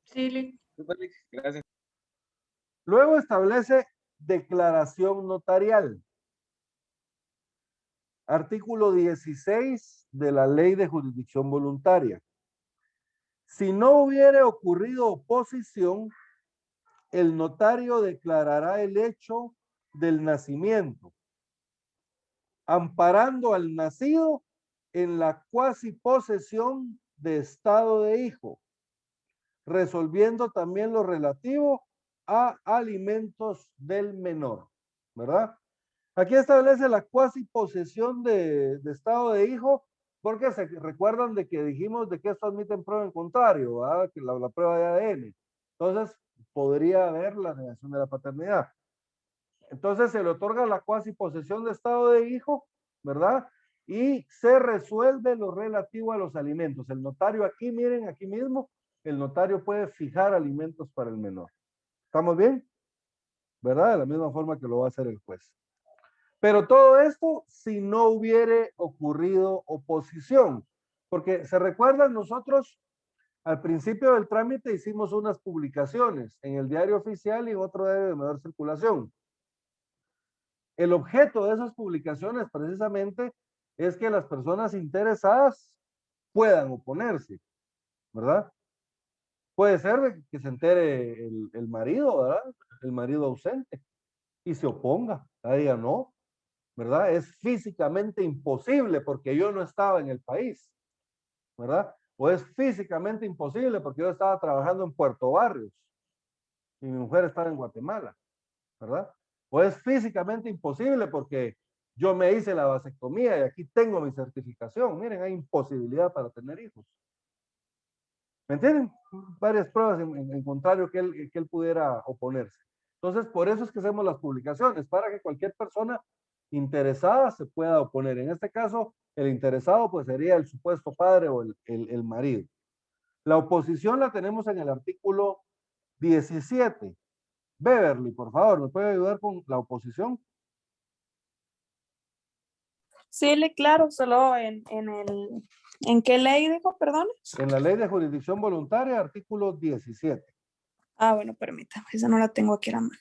Sí, Gracias. Luego establece declaración notarial. Artículo 16 de la Ley de Jurisdicción Voluntaria. Si no hubiere ocurrido oposición, el notario declarará el hecho del nacimiento, amparando al nacido en la cuasi posesión de estado de hijo, resolviendo también lo relativo a alimentos del menor, ¿verdad? Aquí establece la cuasi posesión de estado de hijo, porque se recuerdan de que dijimos de que esto admite en prueba en contrario, ¿verdad? Que la prueba de ADN. Entonces, podría haber la negación de la paternidad. Entonces, se le otorga la cuasi posesión de estado de hijo, ¿verdad? Y se resuelve lo relativo a los alimentos. El notario aquí, miren, aquí mismo, el notario puede fijar alimentos para el menor. ¿Estamos bien? ¿verdad? De la misma forma que lo va a hacer el juez. Pero todo esto si no hubiere ocurrido oposición, porque se recuerdan, nosotros al principio del trámite hicimos unas publicaciones en el diario oficial y en otro diario de mayor circulación. El objeto de esas publicaciones precisamente es que las personas interesadas puedan oponerse, ¿verdad? Puede ser que se entere el marido, ¿verdad? El marido ausente y se oponga, diga no, ¿verdad? Es físicamente imposible porque yo no estaba en el país, ¿verdad? O es físicamente imposible porque yo estaba trabajando en Puerto Barrios y mi mujer estaba en Guatemala, ¿verdad? O es físicamente imposible porque yo me hice la vasectomía y aquí tengo mi certificación. Miren, hay imposibilidad para tener hijos. ¿Me entienden? Varias pruebas en contrario que él pudiera oponerse. Entonces, por eso es que hacemos las publicaciones, para que cualquier persona interesada se pueda oponer. En este caso, el interesado pues sería el supuesto padre o el marido. La oposición la tenemos en el artículo 17. Beverly, por favor, ¿me puede ayudar con la oposición? Sí, claro, solo ¿en qué ley dijo, perdón? En la ley de jurisdicción voluntaria, artículo 17. Ah, bueno, permítame, esa no la tengo aquí a la mano.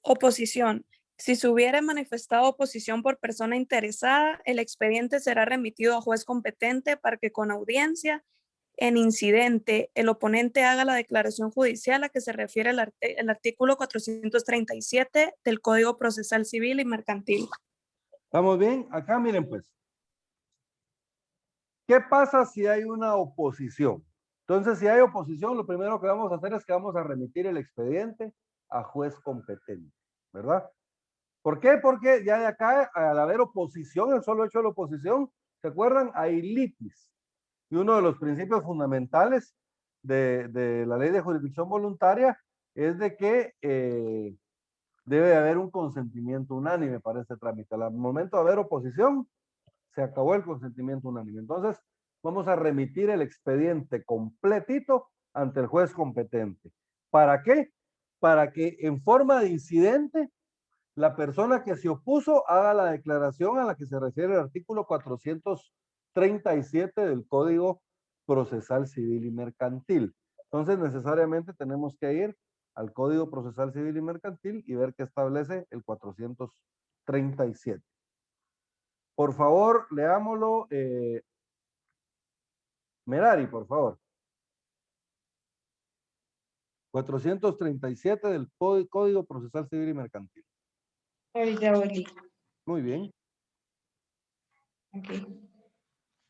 Oposición. Si se hubiera manifestado oposición por persona interesada, el expediente será remitido a juez competente para que con audiencia en incidente el oponente haga la declaración judicial a que se refiere el artículo 437 del Código Procesal Civil y Mercantil. ¿Estamos bien? Acá miren pues. ¿Qué pasa si hay una oposición? Entonces, si hay oposición, lo primero que vamos a hacer es que vamos a remitir el expediente a juez competente, ¿verdad? ¿Por qué? Porque ya de acá, al haber oposición, el solo hecho de la oposición, ¿se acuerdan? Hay litis. Y uno de los principios fundamentales de la ley de jurisdicción voluntaria es de que debe de haber un consentimiento unánime para este trámite. Al momento de haber oposición, se acabó el consentimiento unánime. Entonces, vamos a remitir el expediente completito ante el juez competente. ¿Para qué? Para que en forma de incidente, la persona que se opuso haga la declaración a la que se refiere el artículo 437 del Código Procesal Civil y Mercantil. Entonces, necesariamente tenemos que ir al Código Procesal Civil y Mercantil y ver qué establece el 437. Por favor, leámoslo. Merari, por favor. 437 del Código Procesal Civil y Mercantil. Ahorita voy. Muy bien. Ok.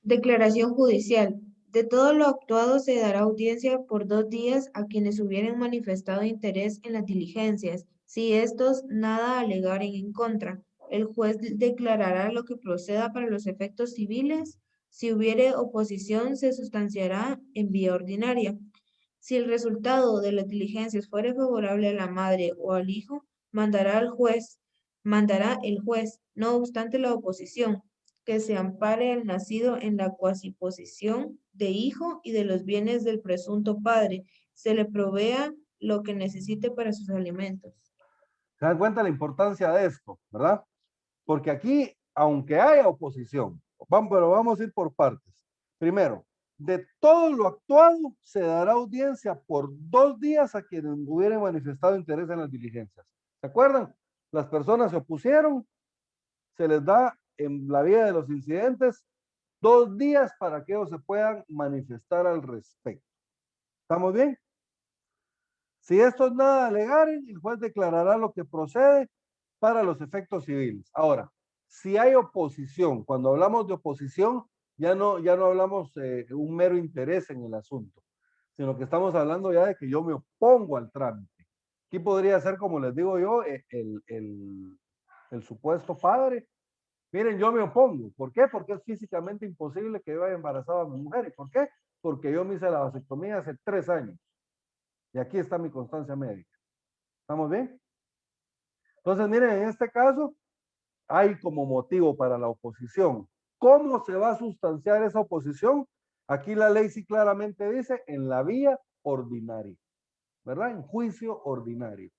Declaración judicial. De todo lo actuado se dará audiencia por 2 días a quienes hubieran manifestado interés en las diligencias, si estos nada alegaren en contra. El juez declarará lo que proceda para los efectos civiles. Si hubiere oposición, se sustanciará en vía ordinaria. Si el resultado de las diligencias fuere favorable a la madre o al hijo, mandará el juez, no obstante la oposición, que se ampare el nacido en la cuasiposición de hijo y de los bienes del presunto padre, se le provea lo que necesite para sus alimentos. ¿Se dan cuenta la importancia de esto, verdad? Porque aquí, aunque haya oposición, pero vamos a ir por partes. Primero, de todo lo actuado se dará audiencia por 2 días a quienes hubieran manifestado interés en las diligencias. ¿Se acuerdan? Las personas se opusieron, se les da en la vía de los incidentes 2 días para que ellos se puedan manifestar al respecto. ¿Estamos bien? Si estos nada alegaren, el juez declarará lo que procede para los efectos civiles. Ahora, si hay oposición, cuando hablamos de oposición, ya no hablamos un mero interés en el asunto, sino que estamos hablando ya de que yo me opongo al trámite. Aquí podría ser, como les digo yo, el supuesto padre Miren, yo me opongo. ¿Por qué? Porque es físicamente imposible que yo haya embarazado a mi mujer. ¿Y por qué? Porque yo me hice la vasectomía hace 3 años. Y aquí está mi constancia médica. ¿Estamos bien? Entonces, miren, en este caso, hay como motivo para la oposición. ¿Cómo se va a sustanciar esa oposición? Aquí la ley sí claramente dice en la vía ordinaria, ¿verdad? En juicio ordinario.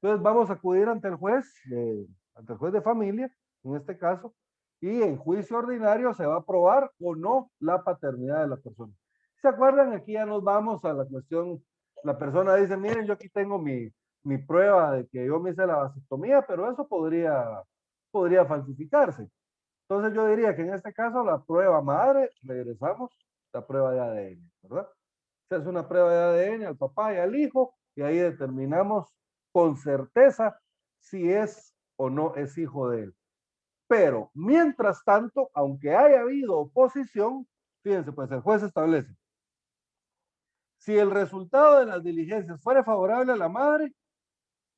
Entonces vamos a acudir ante el juez de familia, en este caso, y en juicio ordinario se va a probar o no la paternidad de la persona. ¿Se acuerdan? Aquí ya nos vamos a la cuestión, la persona dice, miren, yo aquí tengo mi prueba de que yo me hice la vasectomía, pero eso podría falsificarse. Entonces yo diría que en este caso la prueba madre, regresamos, la prueba de ADN, ¿verdad? Se hace una prueba de ADN al papá y al hijo y ahí determinamos con certeza si es o no es hijo de él. Pero mientras tanto, aunque haya habido oposición, fíjense, pues el juez establece, si el resultado de las diligencias fuera favorable a la madre,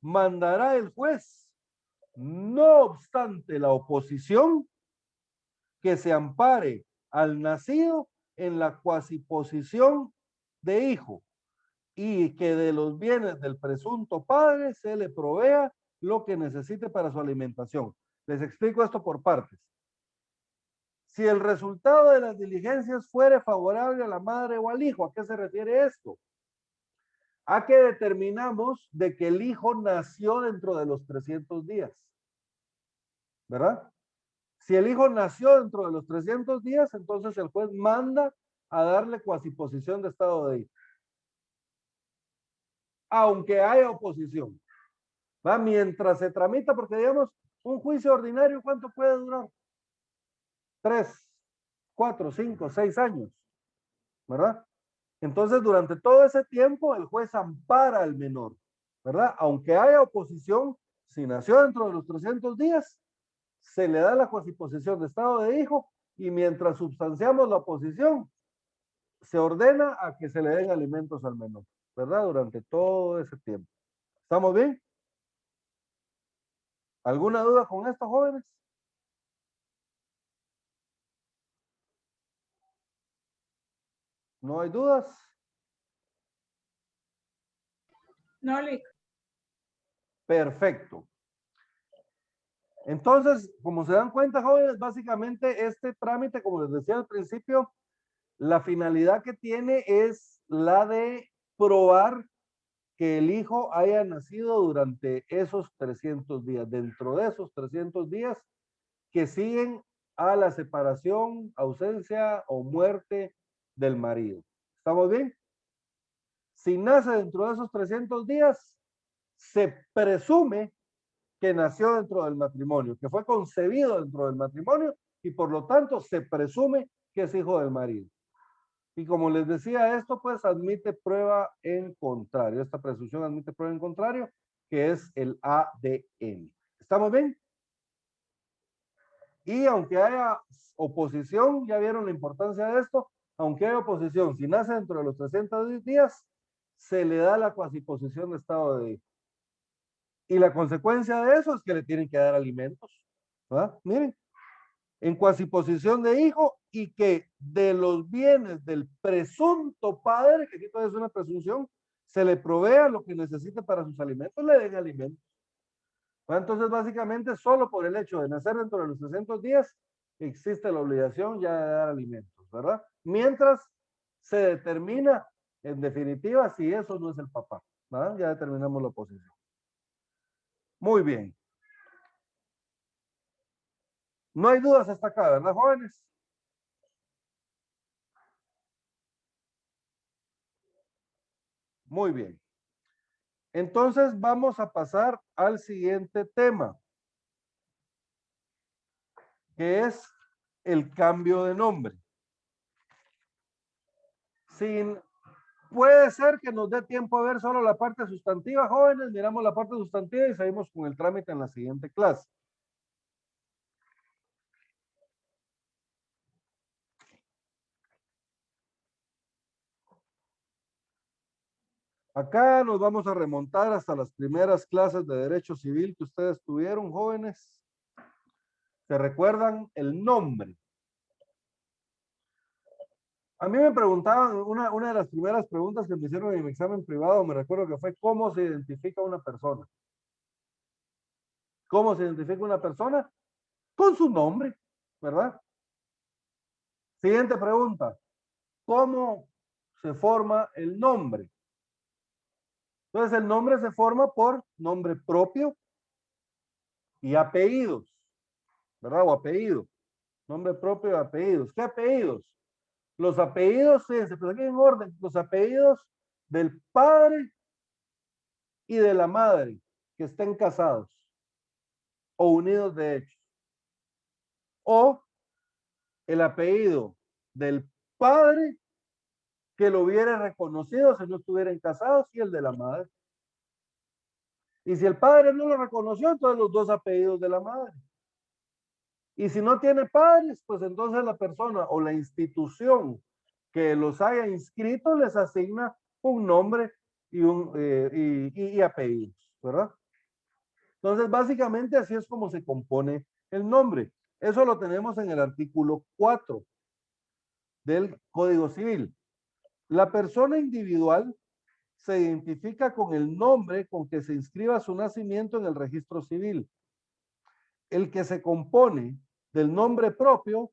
mandará el juez, no obstante la oposición, que se ampare al nacido en la cuasiposición de hijo y que de los bienes del presunto padre se le provea lo que necesite para su alimentación. Les explico esto por partes. Si el resultado de las diligencias fuere favorable a la madre o al hijo, ¿a qué se refiere esto? A que determinamos de que el hijo nació dentro de los 300 días, ¿verdad? Si el hijo nació dentro de los 300 días, entonces el juez manda a darle cuasiposición de estado de hijo. Aunque haya oposición. ¿Va? Mientras se tramita, porque digamos, un juicio ordinario, ¿cuánto puede durar? 3, 4, 5, 6 años, ¿verdad? Entonces, durante todo ese tiempo, el juez ampara al menor, ¿verdad? Aunque haya oposición, si nació dentro de los 300 días, se le da la cuasiposición de estado de hijo y mientras sustanciamos la oposición, se ordena a que se le den alimentos al menor, ¿verdad? Durante todo ese tiempo. ¿Estamos bien? ¿Alguna duda con esto, jóvenes? ¿No hay dudas? No, Lick. Perfecto. Entonces, como se dan cuenta, jóvenes, básicamente este trámite, como les decía al principio, la finalidad que tiene es la de probar que el hijo haya nacido durante esos 300 días, dentro de esos 300 días que siguen a la separación, ausencia o muerte del marido. ¿Estamos bien? Si nace dentro de esos 300 días, se presume que nació dentro del matrimonio, que fue concebido dentro del matrimonio y por lo tanto se presume que es hijo del marido. Y como les decía, esto pues admite prueba en contrario. Esta presunción admite prueba en contrario, que es el ADN. ¿Estamos bien? Y aunque haya oposición, ya vieron la importancia de esto, aunque haya oposición, si nace dentro de los 300 días, se le da la cuasiposición de estado de hijo. Y la consecuencia de eso es que le tienen que dar alimentos. ¿Verdad? Miren, en cuasiposición de hijo y que de los bienes del presunto padre, que aquí todavía es una presunción, se le provea lo que necesite para sus alimentos, le den alimentos. Entonces, básicamente, solo por el hecho de nacer dentro de los 300 días, existe la obligación ya de dar alimentos, ¿verdad? Mientras se determina, en definitiva, si eso no es el papá, ¿verdad? Ya determinamos la oposición. Muy bien. No hay dudas hasta acá, ¿verdad, jóvenes? Muy bien. Entonces vamos a pasar al siguiente tema, que es el cambio de nombre. Puede ser que nos dé tiempo a ver solo la parte sustantiva, jóvenes. Miramos la parte sustantiva y seguimos con el trámite en la siguiente clase. Acá nos vamos a remontar hasta las primeras clases de Derecho Civil que ustedes tuvieron, jóvenes. ¿Se recuerdan el nombre? A mí me preguntaban, una de las primeras preguntas que me hicieron en mi examen privado, me recuerdo que fue ¿cómo se identifica una persona? ¿Cómo se identifica una persona? Con su nombre, ¿verdad? Siguiente pregunta. ¿Cómo se forma el nombre? Entonces el nombre se forma por nombre propio y apellidos, ¿verdad? O apellido. Nombre propio y apellidos. ¿Qué apellidos? Los apellidos, fíjense, pues aquí en orden, los apellidos del padre y de la madre que estén casados o unidos de hecho. O el apellido del padre que lo hubiera reconocido si no estuvieran casados y el de la madre. Y si el padre no lo reconoció, entonces los dos apellidos de la madre. Y si no tiene padres, pues entonces la persona o la institución que los haya inscrito les asigna un nombre y apellidos, ¿verdad? Entonces, básicamente así es como se compone el nombre. Eso lo tenemos en el artículo 4 del Código Civil. La persona individual se identifica con el nombre con que se inscriba su nacimiento en el registro civil, el que se compone del nombre propio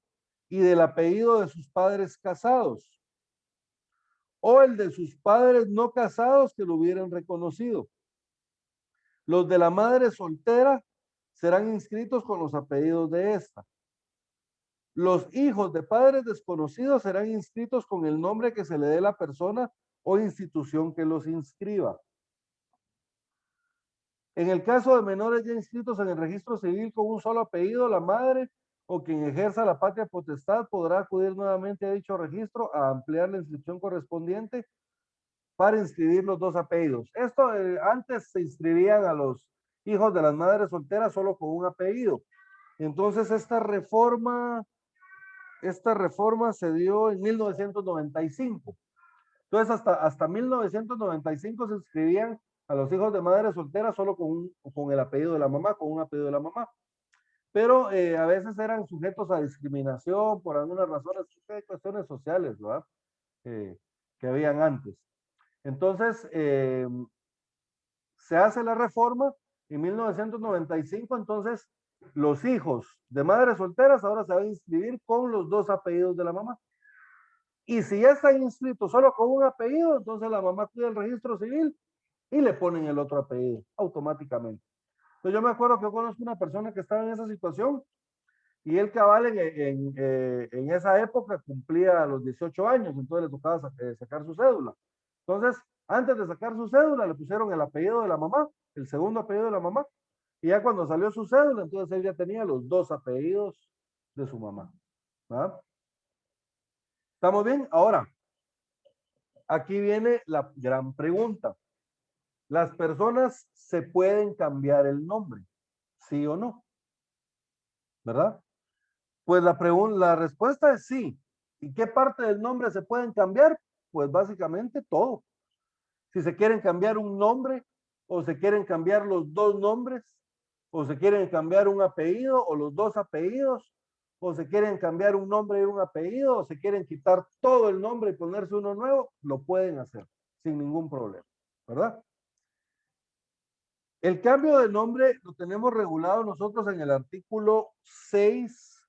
y del apellido de sus padres casados, o el de sus padres no casados que lo hubieran reconocido. Los de la madre soltera serán inscritos con los apellidos de esta. Los hijos de padres desconocidos serán inscritos con el nombre que se le dé a la persona o institución que los inscriba. En el caso de menores ya inscritos en el registro civil con un solo apellido, la madre o quien ejerza la patria potestad podrá acudir nuevamente a dicho registro a ampliar la inscripción correspondiente para inscribir los dos apellidos. Esto antes se inscribían a los hijos de las madres solteras solo con un apellido. Entonces esta reforma se dio en 1995. Entonces hasta 1995 se inscribían a los hijos de madres solteras solo con el apellido de la mamá, con un apellido de la mamá. Pero a veces eran sujetos a discriminación por algunas razones, cuestiones sociales, ¿verdad? Que habían antes. Entonces, se hace la reforma en 1995, entonces los hijos de madres solteras ahora se van a inscribir con los dos apellidos de la mamá. Y si ya están inscritos solo con un apellido, entonces la mamá cuida el registro civil y le ponen el otro apellido automáticamente. Entonces yo me acuerdo que yo conozco una persona que estaba en esa situación y él cabal en esa época cumplía los 18 años, entonces le tocaba sacar su cédula. Entonces, antes de sacar su cédula, le pusieron el apellido de la mamá, el segundo apellido de la mamá, y ya cuando salió su cédula, entonces él ya tenía los dos apellidos de su mamá. ¿Verdad? ¿Estamos bien? Ahora, aquí viene la gran pregunta. ¿Las personas se pueden cambiar el nombre? ¿Sí o no? ¿Verdad? Pues la respuesta es sí. ¿Y qué parte del nombre se pueden cambiar? Pues básicamente todo. Si se quieren cambiar un nombre, o se quieren cambiar los dos nombres, o se quieren cambiar un apellido, o los dos apellidos, o se quieren cambiar un nombre y un apellido, o se quieren quitar todo el nombre y ponerse uno nuevo, lo pueden hacer sin ningún problema, ¿verdad? El cambio de nombre lo tenemos regulado nosotros en el artículo 6,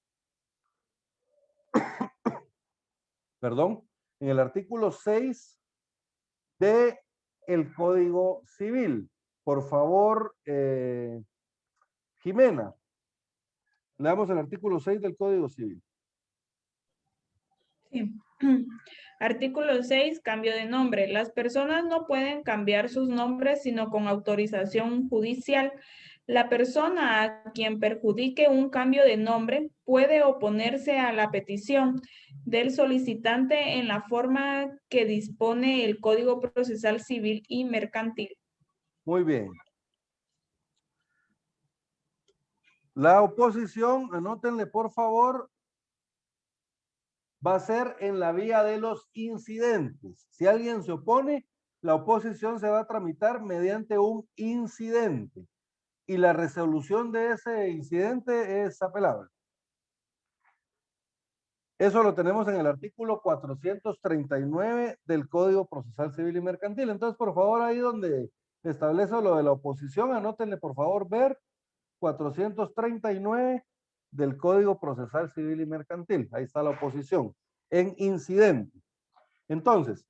perdón, en el artículo 6 de el Código Civil. Por favor, Jimena, leamos el artículo 6 del Código Civil. Sí. Artículo 6, cambio de nombre. Las personas no pueden cambiar sus nombres sino con autorización judicial. La persona a quien perjudique un cambio de nombre puede oponerse a la petición del solicitante en la forma que dispone el Código Procesal Civil y Mercantil. Muy bien. La oposición, anótenle por favor, va a ser en la vía de los incidentes. Si alguien se opone, la oposición se va a tramitar mediante un incidente y la resolución de ese incidente es apelable. Eso lo tenemos en el artículo 439 del Código Procesal Civil y Mercantil. Entonces, por favor, ahí donde establece lo de la oposición, anótenle, por favor, ver 439 del Código Procesal Civil y Mercantil. Ahí está la oposición. En incidente. Entonces,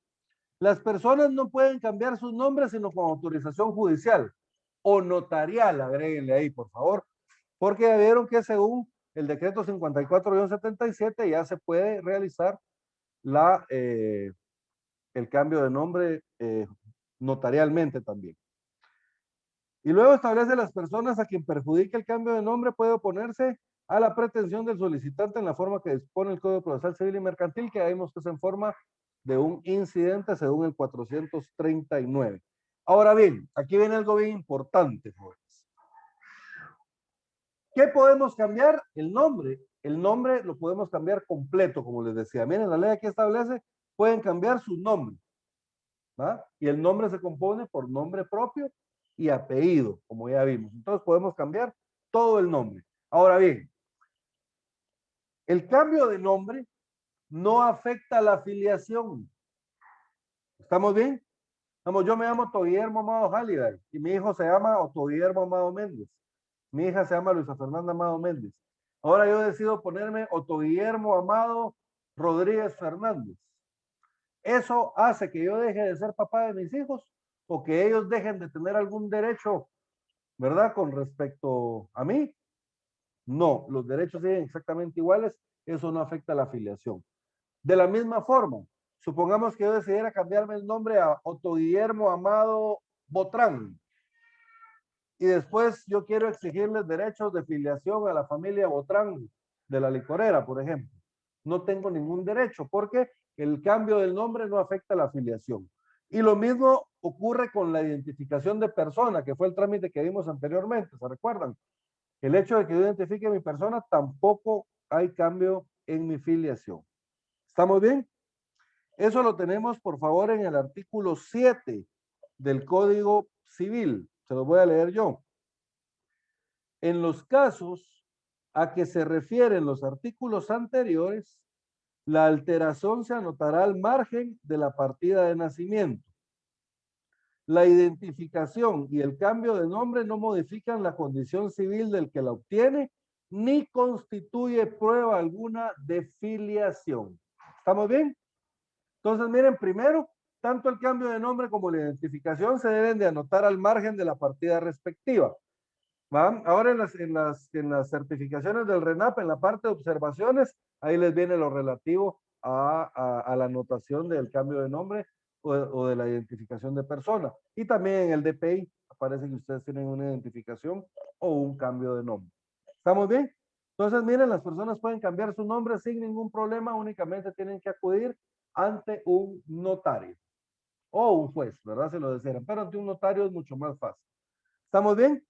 las personas no pueden cambiar sus nombres sino con autorización judicial o notarial, agréguenle ahí, por favor, porque ya vieron que según el decreto 54-77 ya se puede realizar el cambio de nombre notarialmente también. Y luego establece las personas a quien perjudique el cambio de nombre puede oponerse a la pretensión del solicitante en la forma que dispone el Código Procesal Civil y Mercantil, que ya vimos que es en forma de un incidente según el 439. Ahora bien, aquí viene algo bien importante, jóvenes. ¿Qué podemos cambiar? El nombre. El nombre lo podemos cambiar completo, como les decía. Miren, la ley aquí establece, pueden cambiar su nombre, ¿va? Y el nombre se compone por nombre propio y apellido, como ya vimos. Entonces podemos cambiar todo el nombre. Ahora bien, el cambio de nombre no afecta la afiliación. ¿Estamos bien? Vamos, yo me llamo Otto Guillermo Amado Halliday y mi hijo se llama Otto Guillermo Amado Méndez. Mi hija se llama Luisa Fernanda Amado Méndez. Ahora yo decido ponerme Otto Guillermo Amado Rodríguez Fernández. ¿Eso hace que yo deje de ser papá de mis hijos o que ellos dejen de tener algún derecho, verdad, con respecto a mí? No, los derechos siguen exactamente iguales, eso no afecta la afiliación. De la misma forma, supongamos que yo decidiera cambiarme el nombre a Otto Guillermo Amado Botrán y después yo quiero exigirles derechos de filiación a la familia Botrán de la licorera, por ejemplo. No tengo ningún derecho porque el cambio del nombre no afecta la afiliación. Y lo mismo ocurre con la identificación de persona, que fue el trámite que vimos anteriormente, ¿se recuerdan? El hecho de que yo identifique a mi persona, tampoco hay cambio en mi filiación. ¿Estamos bien? Eso lo tenemos, por favor, en el artículo 7 del Código Civil. Se los voy a leer yo. En los casos a que se refieren los artículos anteriores, la alteración se anotará al margen de la partida de nacimiento. La identificación y el cambio de nombre no modifican la condición civil del que la obtiene, ni constituye prueba alguna de filiación. ¿Estamos bien? Entonces, miren, primero, tanto el cambio de nombre como la identificación se deben de anotar al margen de la partida respectiva. ¿Va? Ahora en las certificaciones del RENAP, en la parte de observaciones, ahí les viene lo relativo a la anotación del cambio de nombre o de la identificación de persona. Y también en el DPI aparece que ustedes tienen una identificación o un cambio de nombre. ¿Estamos bien? Entonces, miren, las personas pueden cambiar su nombre sin ningún problema, únicamente tienen que acudir ante un notario o un juez, ¿verdad? Se lo desean, pero ante un notario es mucho más fácil. ¿Estamos bien?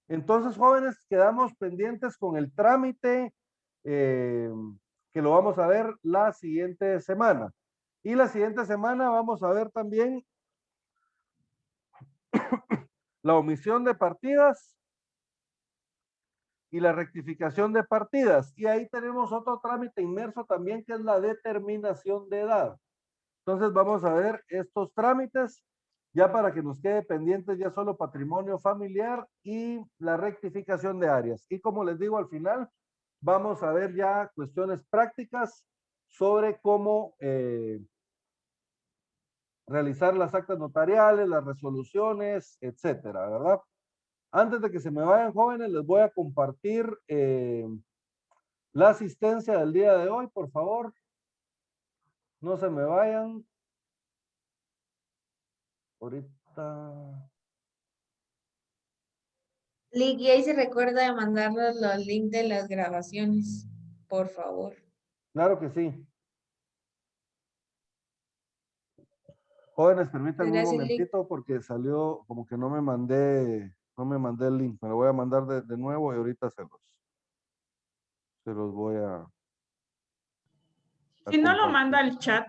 Entonces, jóvenes, quedamos pendientes con el trámite que lo vamos a ver la siguiente semana. Y la siguiente semana vamos a ver también la omisión de partidas y la rectificación de partidas. Y ahí tenemos otro trámite inmerso también, que es la determinación de edad. Entonces vamos a ver estos trámites ya para que nos quede pendientes ya solo patrimonio familiar y la rectificación de áreas. Y como les digo, al final vamos a ver ya cuestiones prácticas sobre cómo realizar las actas notariales, las resoluciones, etcétera, ¿verdad? Antes de que se me vayan, jóvenes, les voy a compartir la asistencia del día de hoy, por favor. No se me vayan. Ahorita. Lick, y ahí se recuerda de mandarnos los links de las grabaciones, por favor. Claro que sí. Jóvenes, permítanme un Gracias, Lick. momentito porque salió como que no me mandé el link. Me lo voy a mandar de nuevo y ahorita se los voy a Si no lo compartir. manda al chat.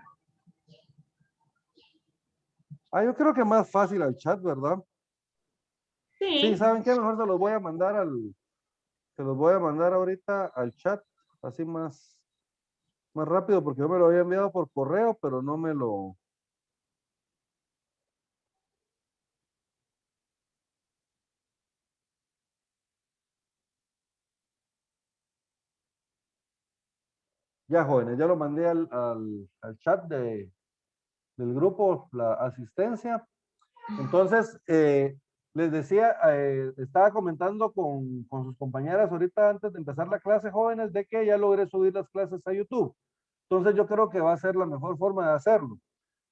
Yo creo que más fácil al chat, ¿verdad? Sí. Sí, ¿saben qué? Mejor se los voy a mandar ahorita al chat, así más más rápido porque yo me lo había enviado por correo, pero no me lo... Ya, jóvenes, ya lo mandé al chat del grupo, la asistencia. Entonces, les decía, estaba comentando con sus compañeras ahorita antes de empezar la clase, jóvenes, de que ya logré subir las clases a YouTube. Entonces, yo creo que va a ser la mejor forma de hacerlo.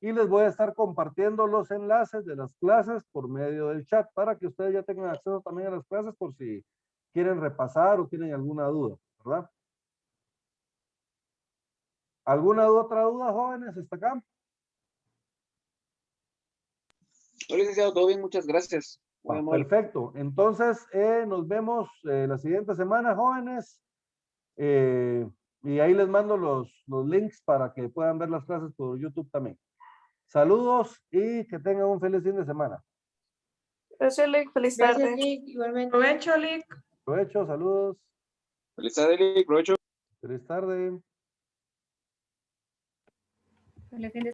Y les voy a estar compartiendo los enlaces de las clases por medio del chat para que ustedes ya tengan acceso también a las clases por si quieren repasar o tienen alguna duda, ¿verdad? ¿Alguna otra duda, jóvenes, hasta acá? No, licenciado, todo bien, muchas gracias. Muy amable. Perfecto. Entonces, nos vemos la siguiente semana, jóvenes. Y ahí les mando los links para que puedan ver las clases por YouTube también. Saludos y que tengan un feliz fin de semana. Gracias, Lick. Feliz Gracias, tarde. Lick, igualmente. Provecho, Lick. Provecho, saludos. Feliz tarde, provecho. Feliz tarde. Feliz fin de